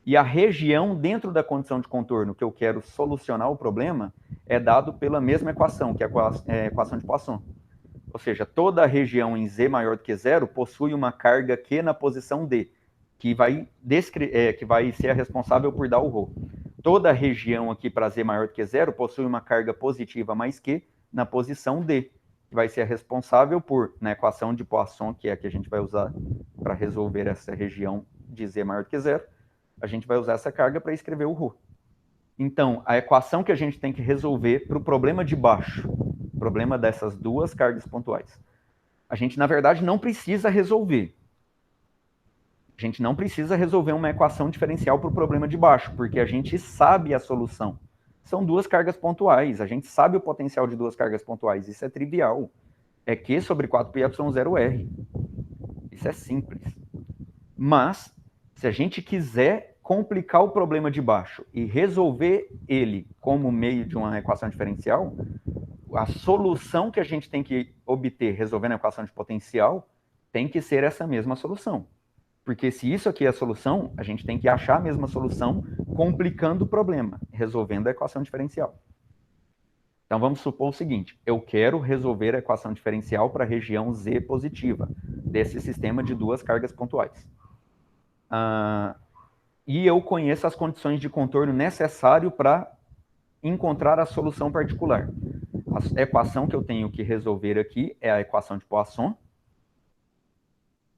E a região dentro da condição de contorno que eu quero solucionar o problema é dado pela mesma equação, que é a equação de Poisson. Ou seja, toda a região em Z maior do que zero possui uma carga Q na posição D, que vai ser a responsável por dar o ρ. Toda a região aqui para Z maior do que zero possui uma carga positiva mais Q na posição D, que vai ser a responsável por, na equação de Poisson, que é a que a gente vai usar para resolver essa região de Z maior do que zero, a gente vai usar essa carga para escrever o ρ. Então, a equação que a gente tem que resolver para o problema de baixo, problema dessas duas cargas pontuais, a gente, na verdade, não precisa resolver. A gente não precisa resolver uma equação diferencial para o problema de baixo, porque a gente sabe a solução. São duas cargas pontuais, a gente sabe o potencial de duas cargas pontuais, isso é trivial. É Q sobre 4πε0r. Isso é simples. Mas, se a gente quiser complicar o problema de baixo e resolver ele como meio de uma equação diferencial, a solução que a gente tem que obter resolvendo a equação de potencial tem que ser essa mesma solução. Porque se isso aqui é a solução, a gente tem que achar a mesma solução complicando o problema, resolvendo a equação diferencial. Então vamos supor o seguinte, eu quero resolver a equação diferencial para a região Z positiva, desse sistema de duas cargas pontuais. E eu conheço as condições de contorno necessário para encontrar a solução particular. A equação que eu tenho que resolver aqui é a equação de Poisson,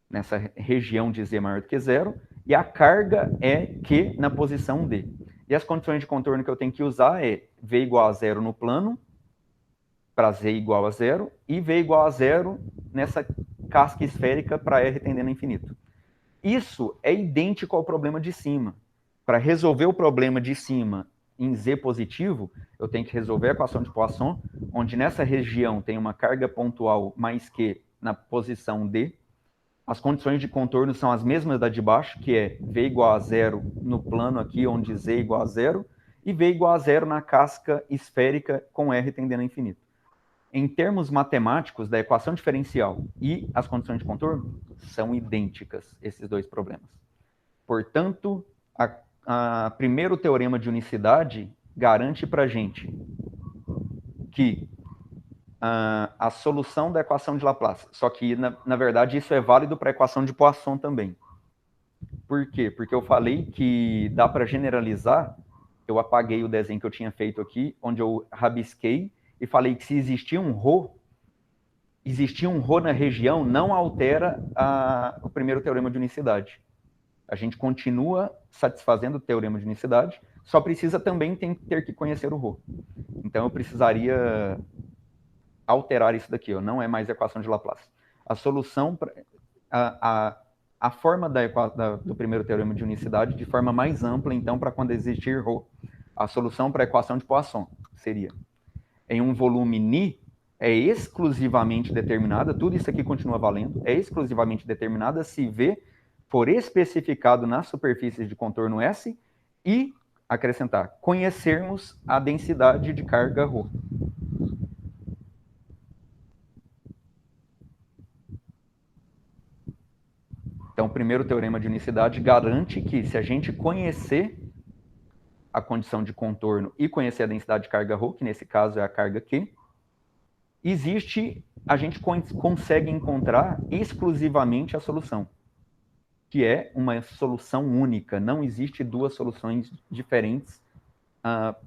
nessa região de z maior do que zero, e a carga é Q na posição D. E as condições de contorno que eu tenho que usar é V igual a zero no plano, para Z igual a zero, e V igual a zero nessa casca esférica para R tendendo a infinito. Isso é idêntico ao problema de cima. Para resolver o problema de cima em Z positivo, eu tenho que resolver a equação de Poisson, onde nessa região tem uma carga pontual mais Q na posição D. As condições de contorno são as mesmas da de baixo, que é V igual a zero no plano aqui, onde Z igual a zero, e V igual a zero na casca esférica com R tendendo a infinito. Em termos matemáticos, da equação diferencial e as condições de contorno, são idênticas esses dois problemas. Portanto, a primeiro teorema de unicidade garante para a gente que a solução da equação de Laplace, só que, na verdade, isso é válido para a equação de Poisson também. Por quê? Porque eu falei que dá para generalizar, eu apaguei o desenho que eu tinha feito aqui, onde eu rabisquei e falei que se existir um ρ na região, não altera o primeiro teorema de unicidade. A gente continua satisfazendo o teorema de unicidade, só precisa também ter que conhecer o ρ. Então eu precisaria alterar isso daqui, ó, não é mais a equação de Laplace. A solução, a forma do primeiro teorema de unicidade de forma mais ampla, então, para quando existir ρ. A solução para a equação de Poisson seria: em um volume Ni, é exclusivamente determinada, tudo isso aqui continua valendo, é exclusivamente determinada se V for especificado nas superfícies de contorno S e, acrescentar, conhecermos a densidade de carga ρ. Então, o primeiro teorema de unicidade garante que, se a gente conhecer a condição de contorno e conhecer a densidade de carga ρ, que nesse caso é a carga Q, a gente consegue encontrar exclusivamente a solução, que é uma solução única. Não existe duas soluções diferentes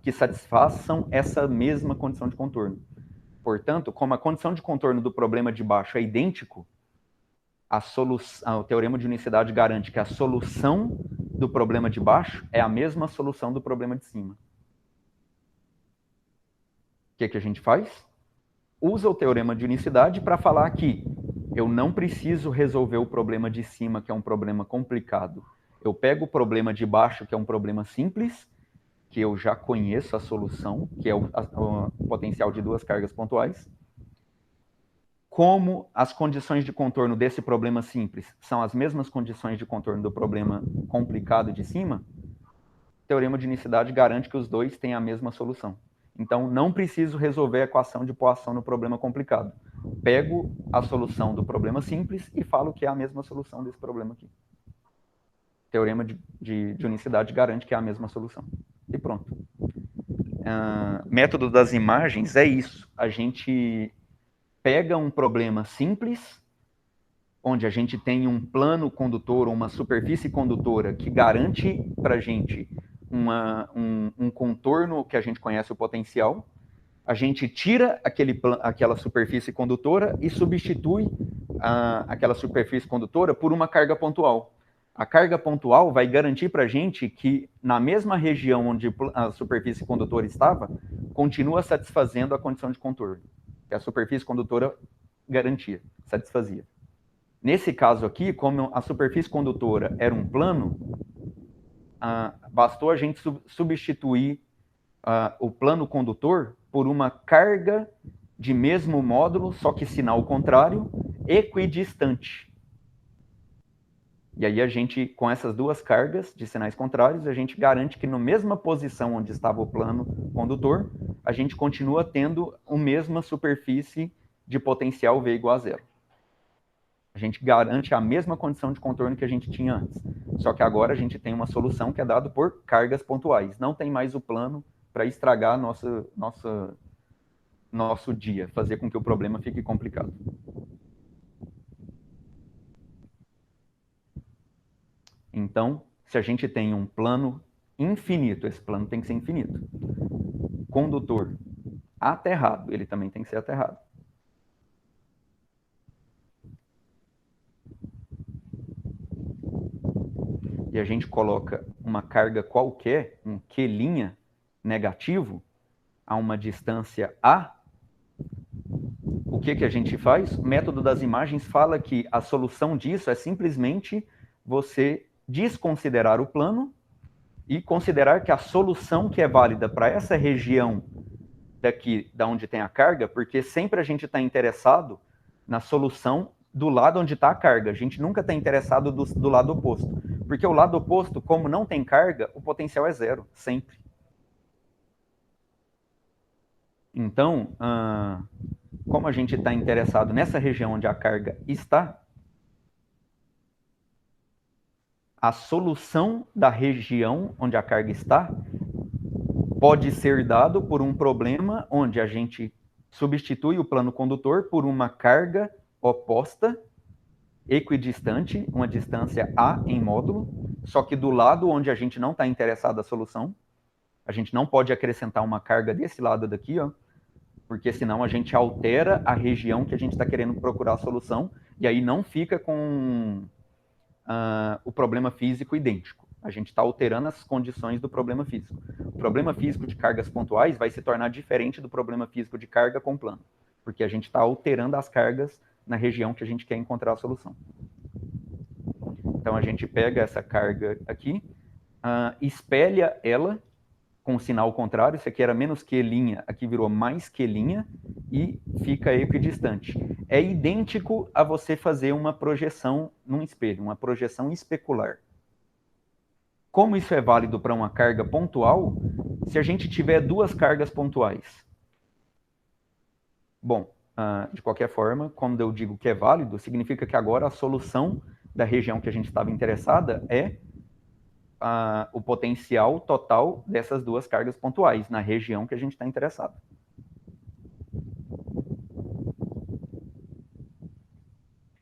que satisfaçam essa mesma condição de contorno. Portanto, como a condição de contorno do problema de baixo é idêntico, o teorema de unicidade garante que a solução do problema de baixo é a mesma solução do problema de cima. O que a gente faz? Usa o teorema de unicidade para falar que eu não preciso resolver o problema de cima, que é um problema complicado. Eu pego o problema de baixo, que é um problema simples, que eu já conheço a solução, que é o potencial de duas cargas pontuais. Como as condições de contorno desse problema simples são as mesmas condições de contorno do problema complicado de cima, o teorema de unicidade garante que os dois têm a mesma solução. Então, não preciso resolver a equação de Poisson no problema complicado. Pego a solução do problema simples e falo que é a mesma solução desse problema aqui. O teorema de unicidade garante que é a mesma solução. E pronto. Método das imagens é isso. A gente pega um problema simples, onde a gente tem um plano condutor ou uma superfície condutora que garante para a gente um contorno que a gente conhece o potencial, a gente tira aquela superfície condutora e substitui aquela superfície condutora por uma carga pontual. A carga pontual vai garantir para a gente que na mesma região onde a superfície condutora estava, continua satisfazendo a condição de contorno, que a superfície condutora garantia, satisfazia. Nesse caso aqui, como a superfície condutora era um plano, bastou a gente substituir o plano condutor por uma carga de mesmo módulo, só que sinal contrário, equidistante. E aí a gente, com essas duas cargas de sinais contrários, a gente garante que na mesma posição onde estava o plano condutor, a gente continua tendo a mesma superfície de potencial V igual a zero. A gente garante a mesma condição de contorno que a gente tinha antes. Só que agora a gente tem uma solução que é dada por cargas pontuais. Não tem mais o plano para estragar nosso dia, fazer com que o problema fique complicado. Então, se a gente tem um plano infinito, esse plano tem que ser infinito, condutor, aterrado. Ele também tem que ser aterrado. E a gente coloca uma carga qualquer, um Q' negativo, a uma distância A, o que a gente faz? O método das imagens fala que a solução disso é simplesmente você desconsiderar o plano e considerar que a solução que é válida para essa região daqui, da onde tem a carga, porque sempre a gente está interessado na solução do lado onde está a carga. A gente nunca está interessado do lado oposto. Porque o lado oposto, como não tem carga, o potencial é zero, sempre. Então, como a gente está interessado nessa região onde a carga está, a solução da região onde a carga está pode ser dado por um problema onde a gente substitui o plano condutor por uma carga oposta, equidistante, uma distância A em módulo, só que do lado onde a gente não está interessado na solução, a gente não pode acrescentar uma carga desse lado daqui, ó, porque senão a gente altera a região que a gente está querendo procurar a solução, e aí não fica com o problema físico idêntico. A gente está alterando as condições do problema físico. O problema físico de cargas pontuais vai se tornar diferente do problema físico de carga com plano, porque a gente está alterando as cargas na região que a gente quer encontrar a solução. Então a gente pega essa carga aqui, espelha ela com o sinal contrário, isso aqui era menos Q', aqui virou mais Q' e fica equidistante. É idêntico a você fazer uma projeção num espelho, uma projeção especular. Como isso é válido para uma carga pontual, se a gente tiver duas cargas pontuais? Bom, de qualquer forma, quando eu digo que é válido, significa que agora a solução da região que a gente estava interessada é o potencial total dessas duas cargas pontuais na região que a gente está interessado.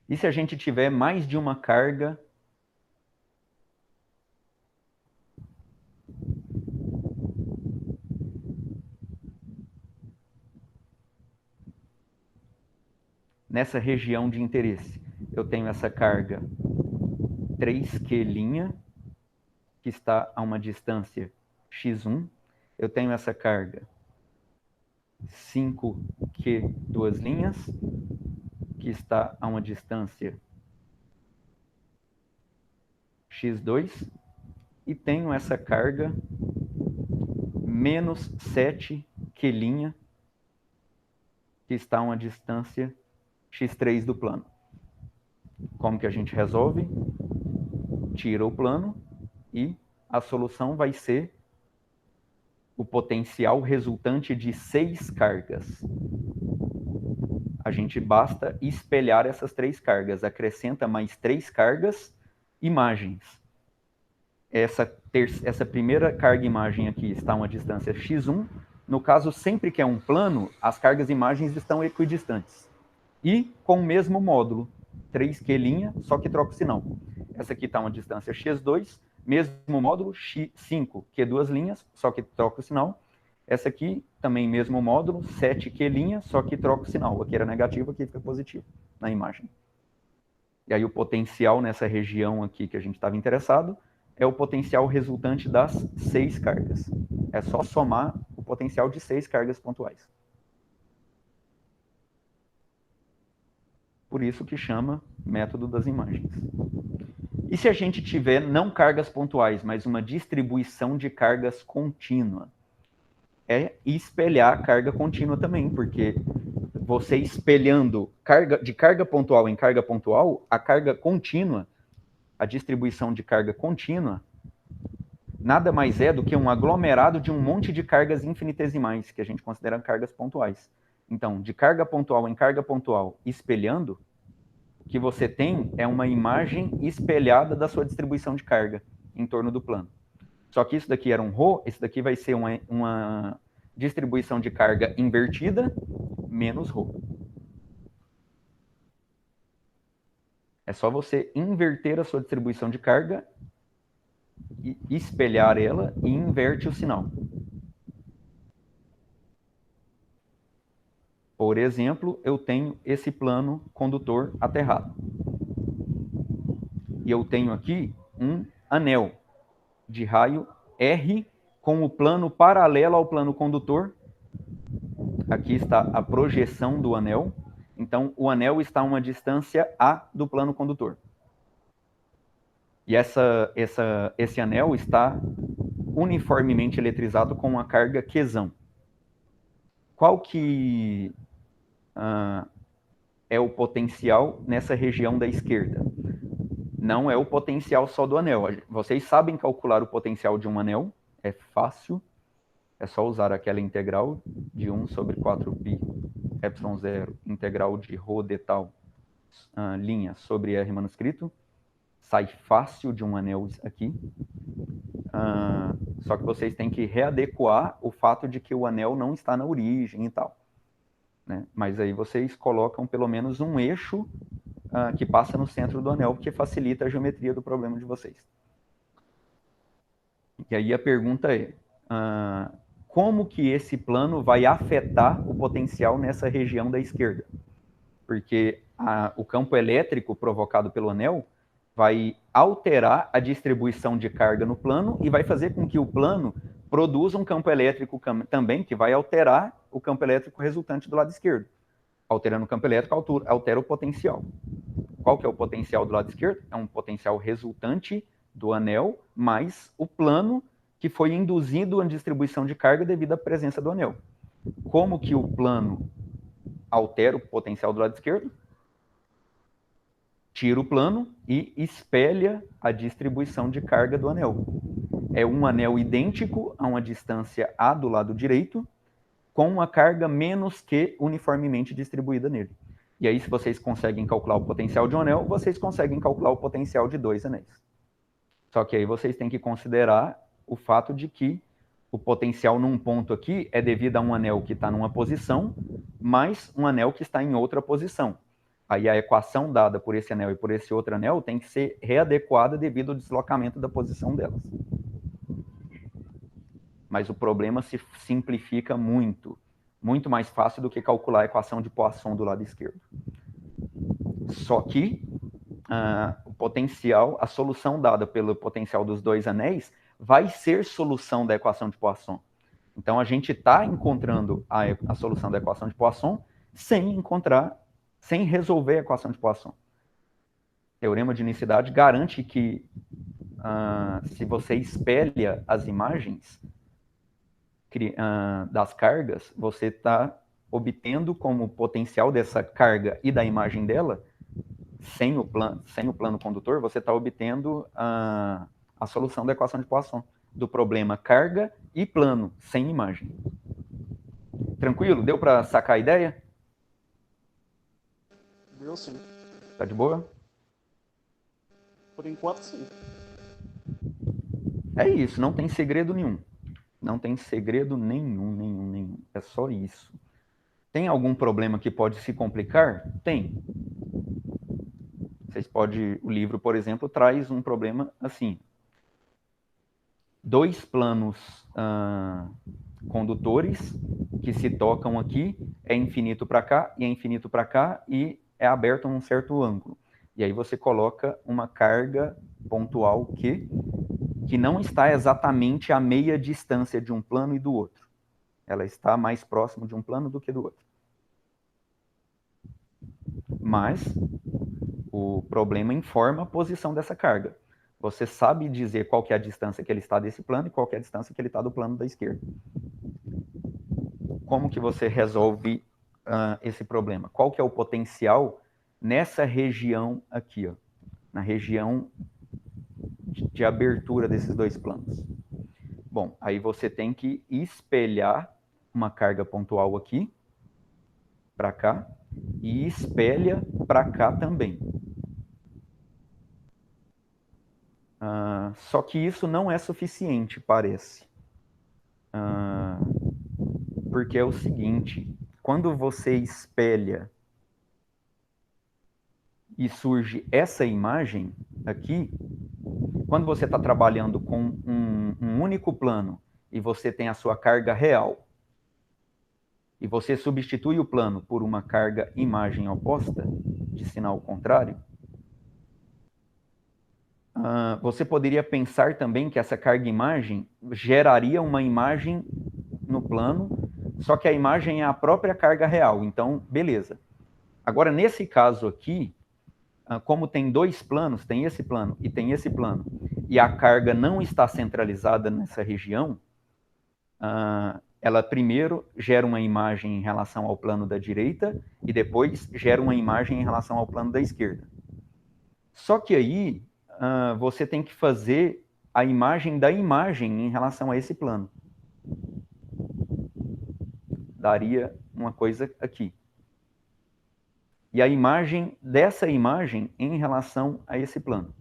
E se a gente tiver mais de uma carga nessa região de interesse? Eu tenho essa carga 3Q', que está a uma distância x1. Eu tenho essa carga 5Q duas linhas, que está a uma distância x2. E tenho essa carga menos 7Q', que está a uma distância x3 do plano. Como que a gente resolve? Tira o plano e a solução vai ser o potencial resultante de 6 cargas. A gente basta espelhar essas 3 cargas, acrescenta mais 3 cargas, imagens. Essa primeira carga imagem aqui está a uma distância x1. No caso, sempre que é um plano, as cargas imagens estão equidistantes. E com o mesmo módulo, 3Q', só que troca o sinal. Essa aqui está a uma distância x2, mesmo módulo, x5, que duas linhas, só que troca o sinal. Essa aqui, também mesmo módulo, 7Q', só que troca o sinal. Aqui era negativo, aqui fica positivo na imagem. E aí o potencial nessa região aqui que a gente estava interessado é o potencial resultante das 6 cargas. É só somar o potencial de 6 cargas pontuais. Por isso que chama método das imagens. E se a gente tiver não cargas pontuais, mas uma distribuição de cargas contínua? É espelhar a carga contínua também, porque você espelhando de carga pontual em carga pontual, a carga contínua, a distribuição de carga contínua, nada mais é do que um aglomerado de um monte de cargas infinitesimais, que a gente considera cargas pontuais. Então, de carga pontual em carga pontual, espelhando, o que você tem é uma imagem espelhada da sua distribuição de carga em torno do plano. Só que isso daqui era um ρ, esse daqui vai ser uma distribuição de carga invertida menos ρ. É só você inverter a sua distribuição de carga, e espelhar ela e inverte o sinal. Por exemplo, eu tenho esse plano condutor aterrado. E eu tenho aqui um anel de raio R com o plano paralelo ao plano condutor. Aqui está a projeção do anel. Então, o anel está a uma distância A do plano condutor. E esse anel está uniformemente eletrizado com uma carga Qzão. Qual que é o potencial nessa região da esquerda? Não é o potencial só do anel. Vocês sabem calcular o potencial de um anel, é fácil. É só usar aquela integral de 1 sobre 4π epsilon 0, integral de ρ de tal, linha sobre R manuscrito. Sai fácil de um anel aqui. Só que vocês têm que readequar o fato de que o anel não está na origem e tal. Né? Mas aí vocês colocam pelo menos um eixo que passa no centro do anel, que facilita a geometria do problema de vocês. E aí a pergunta é, como que esse plano vai afetar o potencial nessa região da esquerda? Porque o campo elétrico provocado pelo anel vai alterar a distribuição de carga no plano e vai fazer com que o plano produza um campo elétrico também, que vai alterar o campo elétrico resultante do lado esquerdo. Alterando o campo elétrico, altera o potencial. Qual que é o potencial do lado esquerdo? É um potencial resultante do anel, mais o plano que foi induzido a distribuição de carga devido à presença do anel. Como que o plano altera o potencial do lado esquerdo? Tira o plano e espelha a distribuição de carga do anel. É um anel idêntico a uma distância A do lado direito, com uma carga menos Q uniformemente distribuída nele. E aí, se vocês conseguem calcular o potencial de um anel, vocês conseguem calcular o potencial de dois anéis. Só que aí vocês têm que considerar o fato de que o potencial num ponto aqui é devido a um anel que está numa posição, mais um anel que está em outra posição. Aí a equação dada por esse anel e por esse outro anel tem que ser readequada devido ao deslocamento da posição delas. Mas o problema se simplifica muito. Muito mais fácil do que calcular a equação de Poisson do lado esquerdo. Só que o potencial, a solução dada pelo potencial dos dois anéis vai ser solução da equação de Poisson. Então a gente está encontrando a solução da equação de Poisson sem resolver a equação de Poisson. O teorema de unicidade garante que se você espelha as imagens das cargas, você está obtendo como potencial dessa carga e da imagem dela, sem o plano condutor, você está obtendo a solução da equação de Poisson, do problema carga e plano, sem imagem. Tranquilo? Deu para sacar a ideia? Deu sim. Tá de boa? Por enquanto, sim. É isso, não tem segredo nenhum. Não tem segredo nenhum. É só isso. Tem algum problema que pode se complicar? Tem. O livro, por exemplo, traz um problema assim. Dois planos condutores que se tocam aqui, é infinito para cá e é infinito para cá e é aberto a um certo ângulo. E aí você coloca uma carga pontual que não está exatamente a meia distância de um plano e do outro. Ela está mais próximo de um plano do que do outro. Mas o problema informa a posição dessa carga. Você sabe dizer qual que é a distância que ele está desse plano e qual que é a distância que ele está do plano da esquerda. Como que você resolve esse problema? Qual que é o potencial nessa região aqui, ó, na região de abertura desses dois planos? Bom, aí você tem que espelhar uma carga pontual aqui, para cá, e espelha para cá também. Só que isso não é suficiente, parece. Porque é o seguinte, quando você espelha e surge essa imagem aqui, quando você está trabalhando com um único plano e você tem a sua carga real, e você substitui o plano por uma carga imagem oposta, de sinal contrário, você poderia pensar também que essa carga imagem geraria uma imagem no plano, só que a imagem é a própria carga real. Então, beleza. Agora, nesse caso aqui, como tem dois planos, tem esse plano e tem esse plano, e a carga não está centralizada nessa região, ela primeiro gera uma imagem em relação ao plano da direita e depois gera uma imagem em relação ao plano da esquerda. Só que aí você tem que fazer a imagem da imagem em relação a esse plano. Daria uma coisa aqui. E a imagem dessa imagem em relação a esse plano.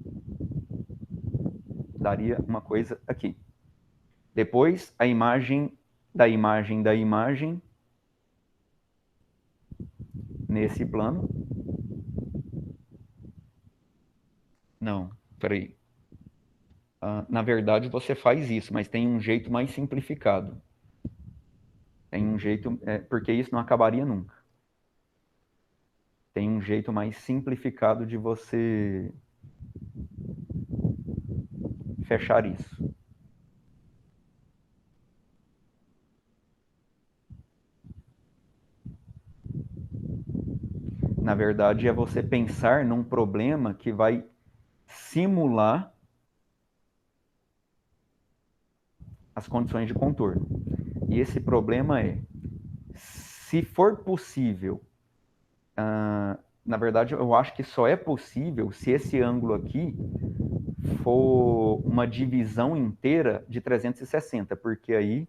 Daria uma coisa aqui. Depois, a imagem da imagem da imagem nesse plano. Não, peraí. Na verdade, você faz isso, mas tem um jeito mais simplificado. Tem um jeito, porque isso não acabaria nunca. Tem um jeito mais simplificado de você fechar isso. Na verdade, é você pensar num problema que vai simular as condições de contorno. E esse problema é, se for possível, na verdade, eu acho que só é possível se esse ângulo aqui for uma divisão inteira de 360, porque aí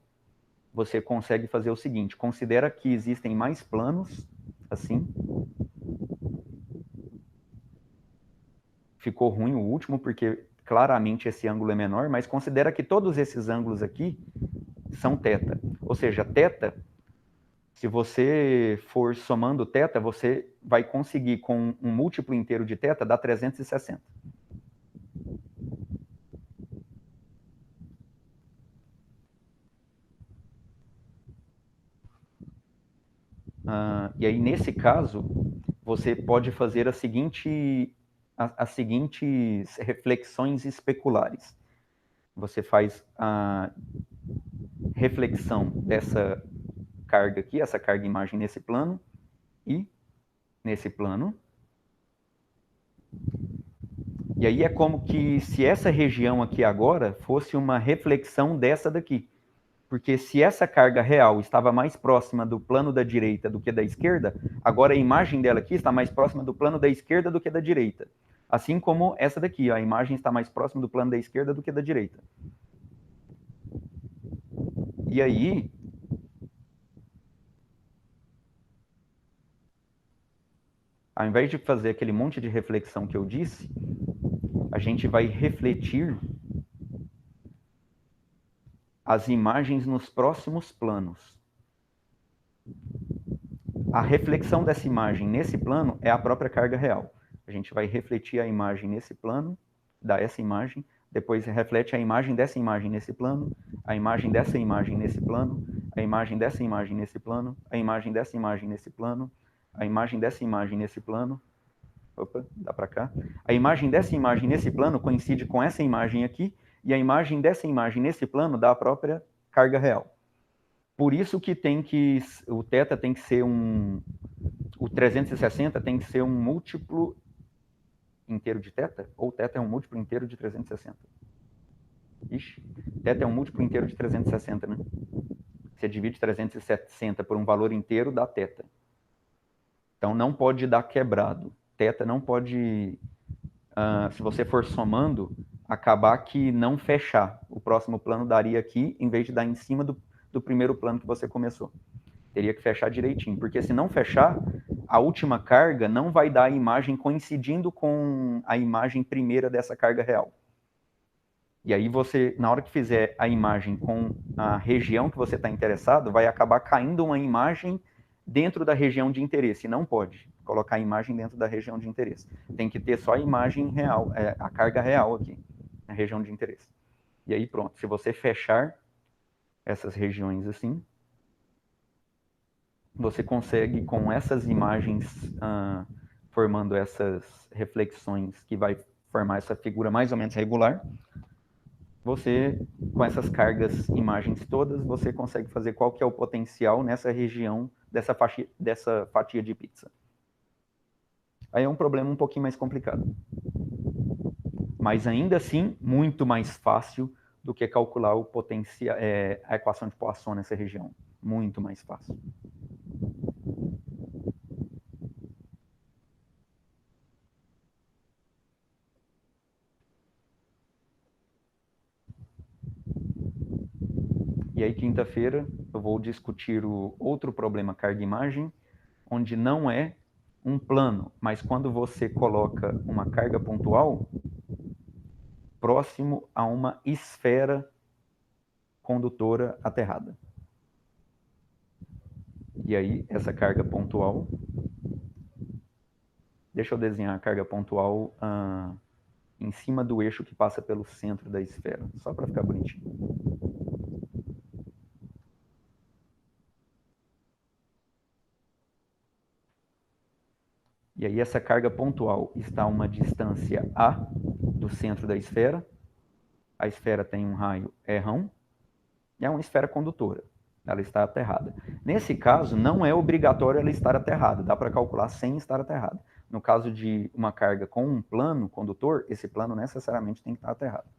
você consegue fazer o seguinte, considera que existem mais planos, assim. Ficou ruim o último, porque claramente esse ângulo é menor, mas considera que todos esses ângulos aqui são θ. Ou seja, θ, se você for somando θ, você vai conseguir com um múltiplo inteiro de θ dar 360. E aí, nesse caso, você pode fazer as seguintes reflexões especulares. Você faz a reflexão dessa carga aqui, essa carga imagem nesse plano e nesse plano. E aí é como que se essa região aqui agora fosse uma reflexão dessa daqui. Porque se essa carga real estava mais próxima do plano da direita do que da esquerda, agora a imagem dela aqui está mais próxima do plano da esquerda do que da direita. Assim como essa daqui, a imagem está mais próxima do plano da esquerda do que da direita. E aí, ao invés de fazer aquele monte de reflexão que eu disse, a gente vai refletir as imagens nos próximos planos. A reflexão dessa imagem nesse plano é a própria carga real. A gente vai refletir a imagem nesse plano, dá essa imagem, depois reflete a imagem dessa imagem nesse plano, a imagem dessa imagem nesse plano, a imagem dessa imagem nesse plano, a imagem dessa imagem nesse plano, a imagem dessa imagem nesse plano. Opa, dá para cá. A imagem dessa imagem nesse plano coincide com essa imagem aqui, e a imagem dessa imagem nesse plano dá a própria carga real. Por isso que o θ tem que ser o 360 tem que ser um múltiplo inteiro de θ? Ou θ é um múltiplo inteiro de 360? Ixi, θ é um múltiplo inteiro de 360, né? Você divide 360 por um valor inteiro, dá θ. Então não pode dar quebrado. θ não pode, se você for somando, acabar que não fechar. O próximo plano daria aqui, em vez de dar em cima do primeiro plano que você começou. Teria que fechar direitinho, porque se não fechar, a última carga não vai dar a imagem coincidindo com a imagem primeira dessa carga real. E aí você, na hora que fizer a imagem com a região que você está interessado, vai acabar caindo uma imagem dentro da região de interesse. Não pode colocar a imagem dentro da região de interesse. Tem que ter só a imagem real, a carga real aqui, na região de interesse. E aí pronto, se você fechar essas regiões assim, você consegue, com essas imagens, formando essas reflexões que vai formar essa figura mais ou menos regular, você, com essas cargas, imagens todas, você consegue fazer qual que é o potencial nessa região dessa fatia de pizza. Aí é um problema um pouquinho mais complicado. Mas ainda assim, muito mais fácil do que calcular o potencial, a equação de Poisson nessa região. Muito mais fácil. E aí, quinta-feira, eu vou discutir o outro problema carga-imagem, onde não é um plano, mas quando você coloca uma carga pontual próximo a uma esfera condutora aterrada. E aí, essa carga pontual... Deixa eu desenhar a carga pontual em cima do eixo que passa pelo centro da esfera, só para ficar bonitinho. E aí essa carga pontual está a uma distância A do centro da esfera. A esfera tem um raio R1 e é uma esfera condutora. Ela está aterrada. Nesse caso, não é obrigatório ela estar aterrada. Dá para calcular sem estar aterrada. No caso de uma carga com um plano condutor, esse plano necessariamente tem que estar aterrado.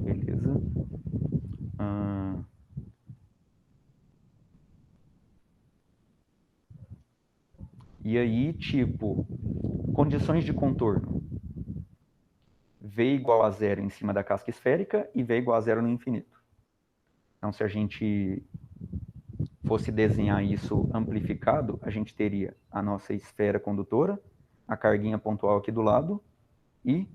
Beleza. E aí, tipo, condições de contorno. V igual a zero em cima da casca esférica e V igual a zero no infinito. Então, se a gente fosse desenhar isso amplificado, a gente teria a nossa esfera condutora, a carguinha pontual aqui do lado e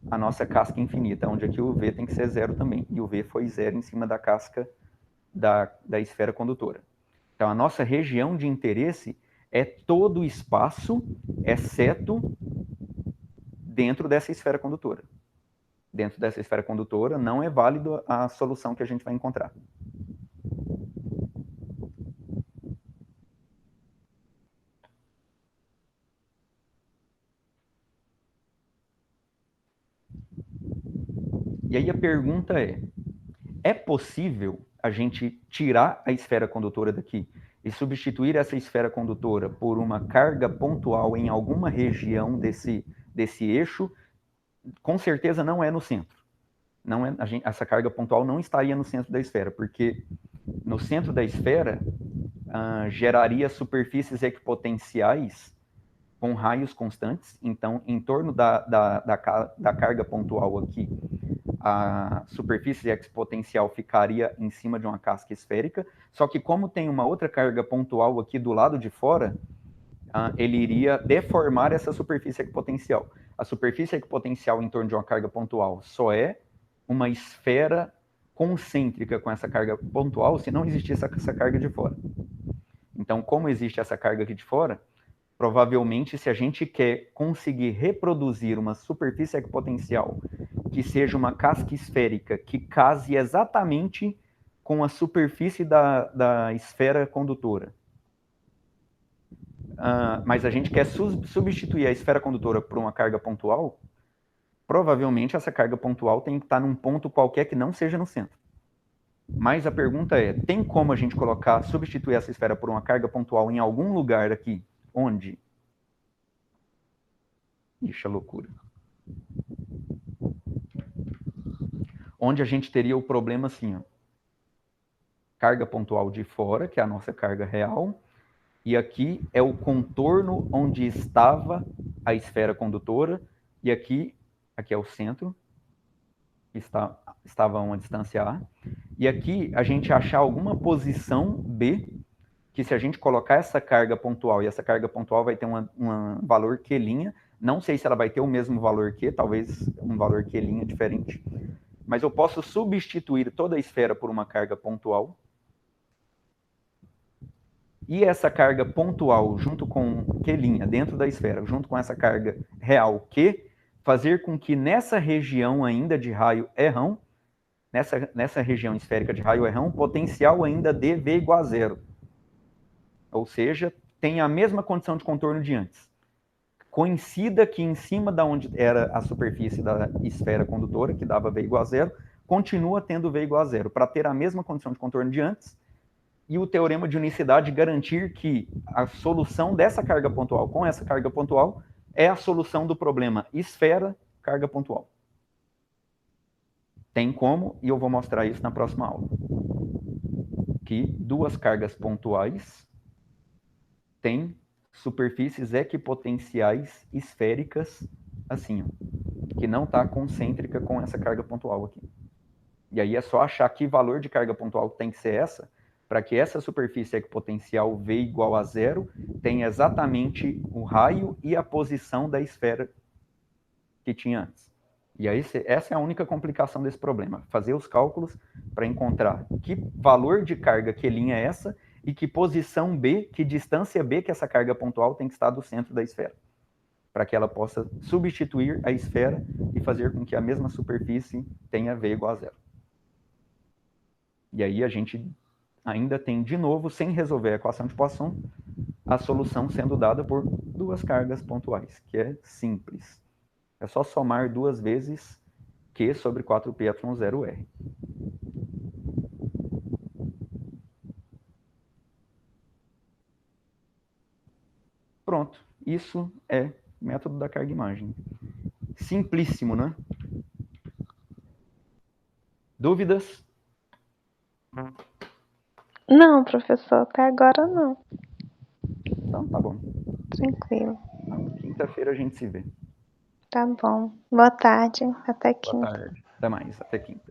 a nossa casca infinita, onde aqui o V tem que ser zero também. E o V foi zero em cima da casca da esfera condutora. Então, a nossa região de interesse é todo o espaço, exceto dentro dessa esfera condutora. Dentro dessa esfera condutora, não é válido a solução que a gente vai encontrar. E aí a pergunta é possível a gente tirar a esfera condutora daqui e substituir essa esfera condutora por uma carga pontual em alguma região desse eixo? Com certeza não é no centro. Não é, essa carga pontual não estaria no centro da esfera, porque no centro da esfera geraria superfícies equipotenciais com raios constantes. Então, em torno da carga pontual aqui, a superfície equipotencial ficaria em cima de uma casca esférica, só que como tem uma outra carga pontual aqui do lado de fora, ele iria deformar essa superfície equipotencial. A superfície equipotencial em torno de uma carga pontual só é uma esfera concêntrica com essa carga pontual se não existisse essa carga de fora. Então, como existe essa carga aqui de fora, provavelmente, se a gente quer conseguir reproduzir uma superfície equipotencial que seja uma casca esférica que case exatamente com a superfície da esfera condutora, mas a gente quer substituir a esfera condutora por uma carga pontual, provavelmente essa carga pontual tem que estar num ponto qualquer que não seja no centro. Mas a pergunta tem como a gente substituir essa esfera por uma carga pontual em algum lugar aqui? Onde? Ixi, é loucura. Onde a gente teria o problema assim, ó. Carga pontual de fora, que é a nossa carga real, e aqui é o contorno onde estava a esfera condutora, e aqui é o centro, estava a uma distância A, e aqui a gente achar alguma posição B, que se a gente colocar essa carga pontual, e essa carga pontual vai ter um valor Q', não sei se ela vai ter o mesmo valor Q, talvez um valor Q' diferente, mas eu posso substituir toda a esfera por uma carga pontual. E essa carga pontual, junto com Q' dentro da esfera, junto com essa carga real Q, fazer com que nessa região ainda de raio R1, nessa região esférica de raio R1, o potencial ainda de V igual a zero. Ou seja, tem a mesma condição de contorno de antes. Coincida que em cima da onde era a superfície da esfera condutora, que dava V igual a zero, continua tendo V igual a zero, para ter a mesma condição de contorno de antes, e o teorema de unicidade garantir que a solução dessa carga pontual com essa carga pontual é a solução do problema esfera, carga pontual. Tem como, e eu vou mostrar isso na próxima aula, que duas cargas pontuais têm superfícies equipotenciais esféricas assim, ó, que não está concêntrica com essa carga pontual aqui. E aí é só achar que valor de carga pontual tem que ser essa, para que essa superfície equipotencial V igual a zero tenha exatamente o raio e a posição da esfera que tinha antes. E aí essa é a única complicação desse problema, fazer os cálculos para encontrar que valor de carga que linha é essa e que posição B, que distância B que essa carga pontual tem que estar do centro da esfera, para que ela possa substituir a esfera e fazer com que a mesma superfície tenha V igual a zero. E aí a gente ainda tem, de novo, sem resolver a equação de Poisson, a solução sendo dada por duas cargas pontuais, que é simples. É só somar duas vezes Q sobre 4πε0R. Pronto. Isso é método da carga-imagem. Simplíssimo, né? Dúvidas? Não, professor, até agora não. Então tá bom. Tranquilo. Quinta-feira a gente se vê. Tá bom. Boa tarde. Até Boa quinta. tarde. Até mais. Até quinta.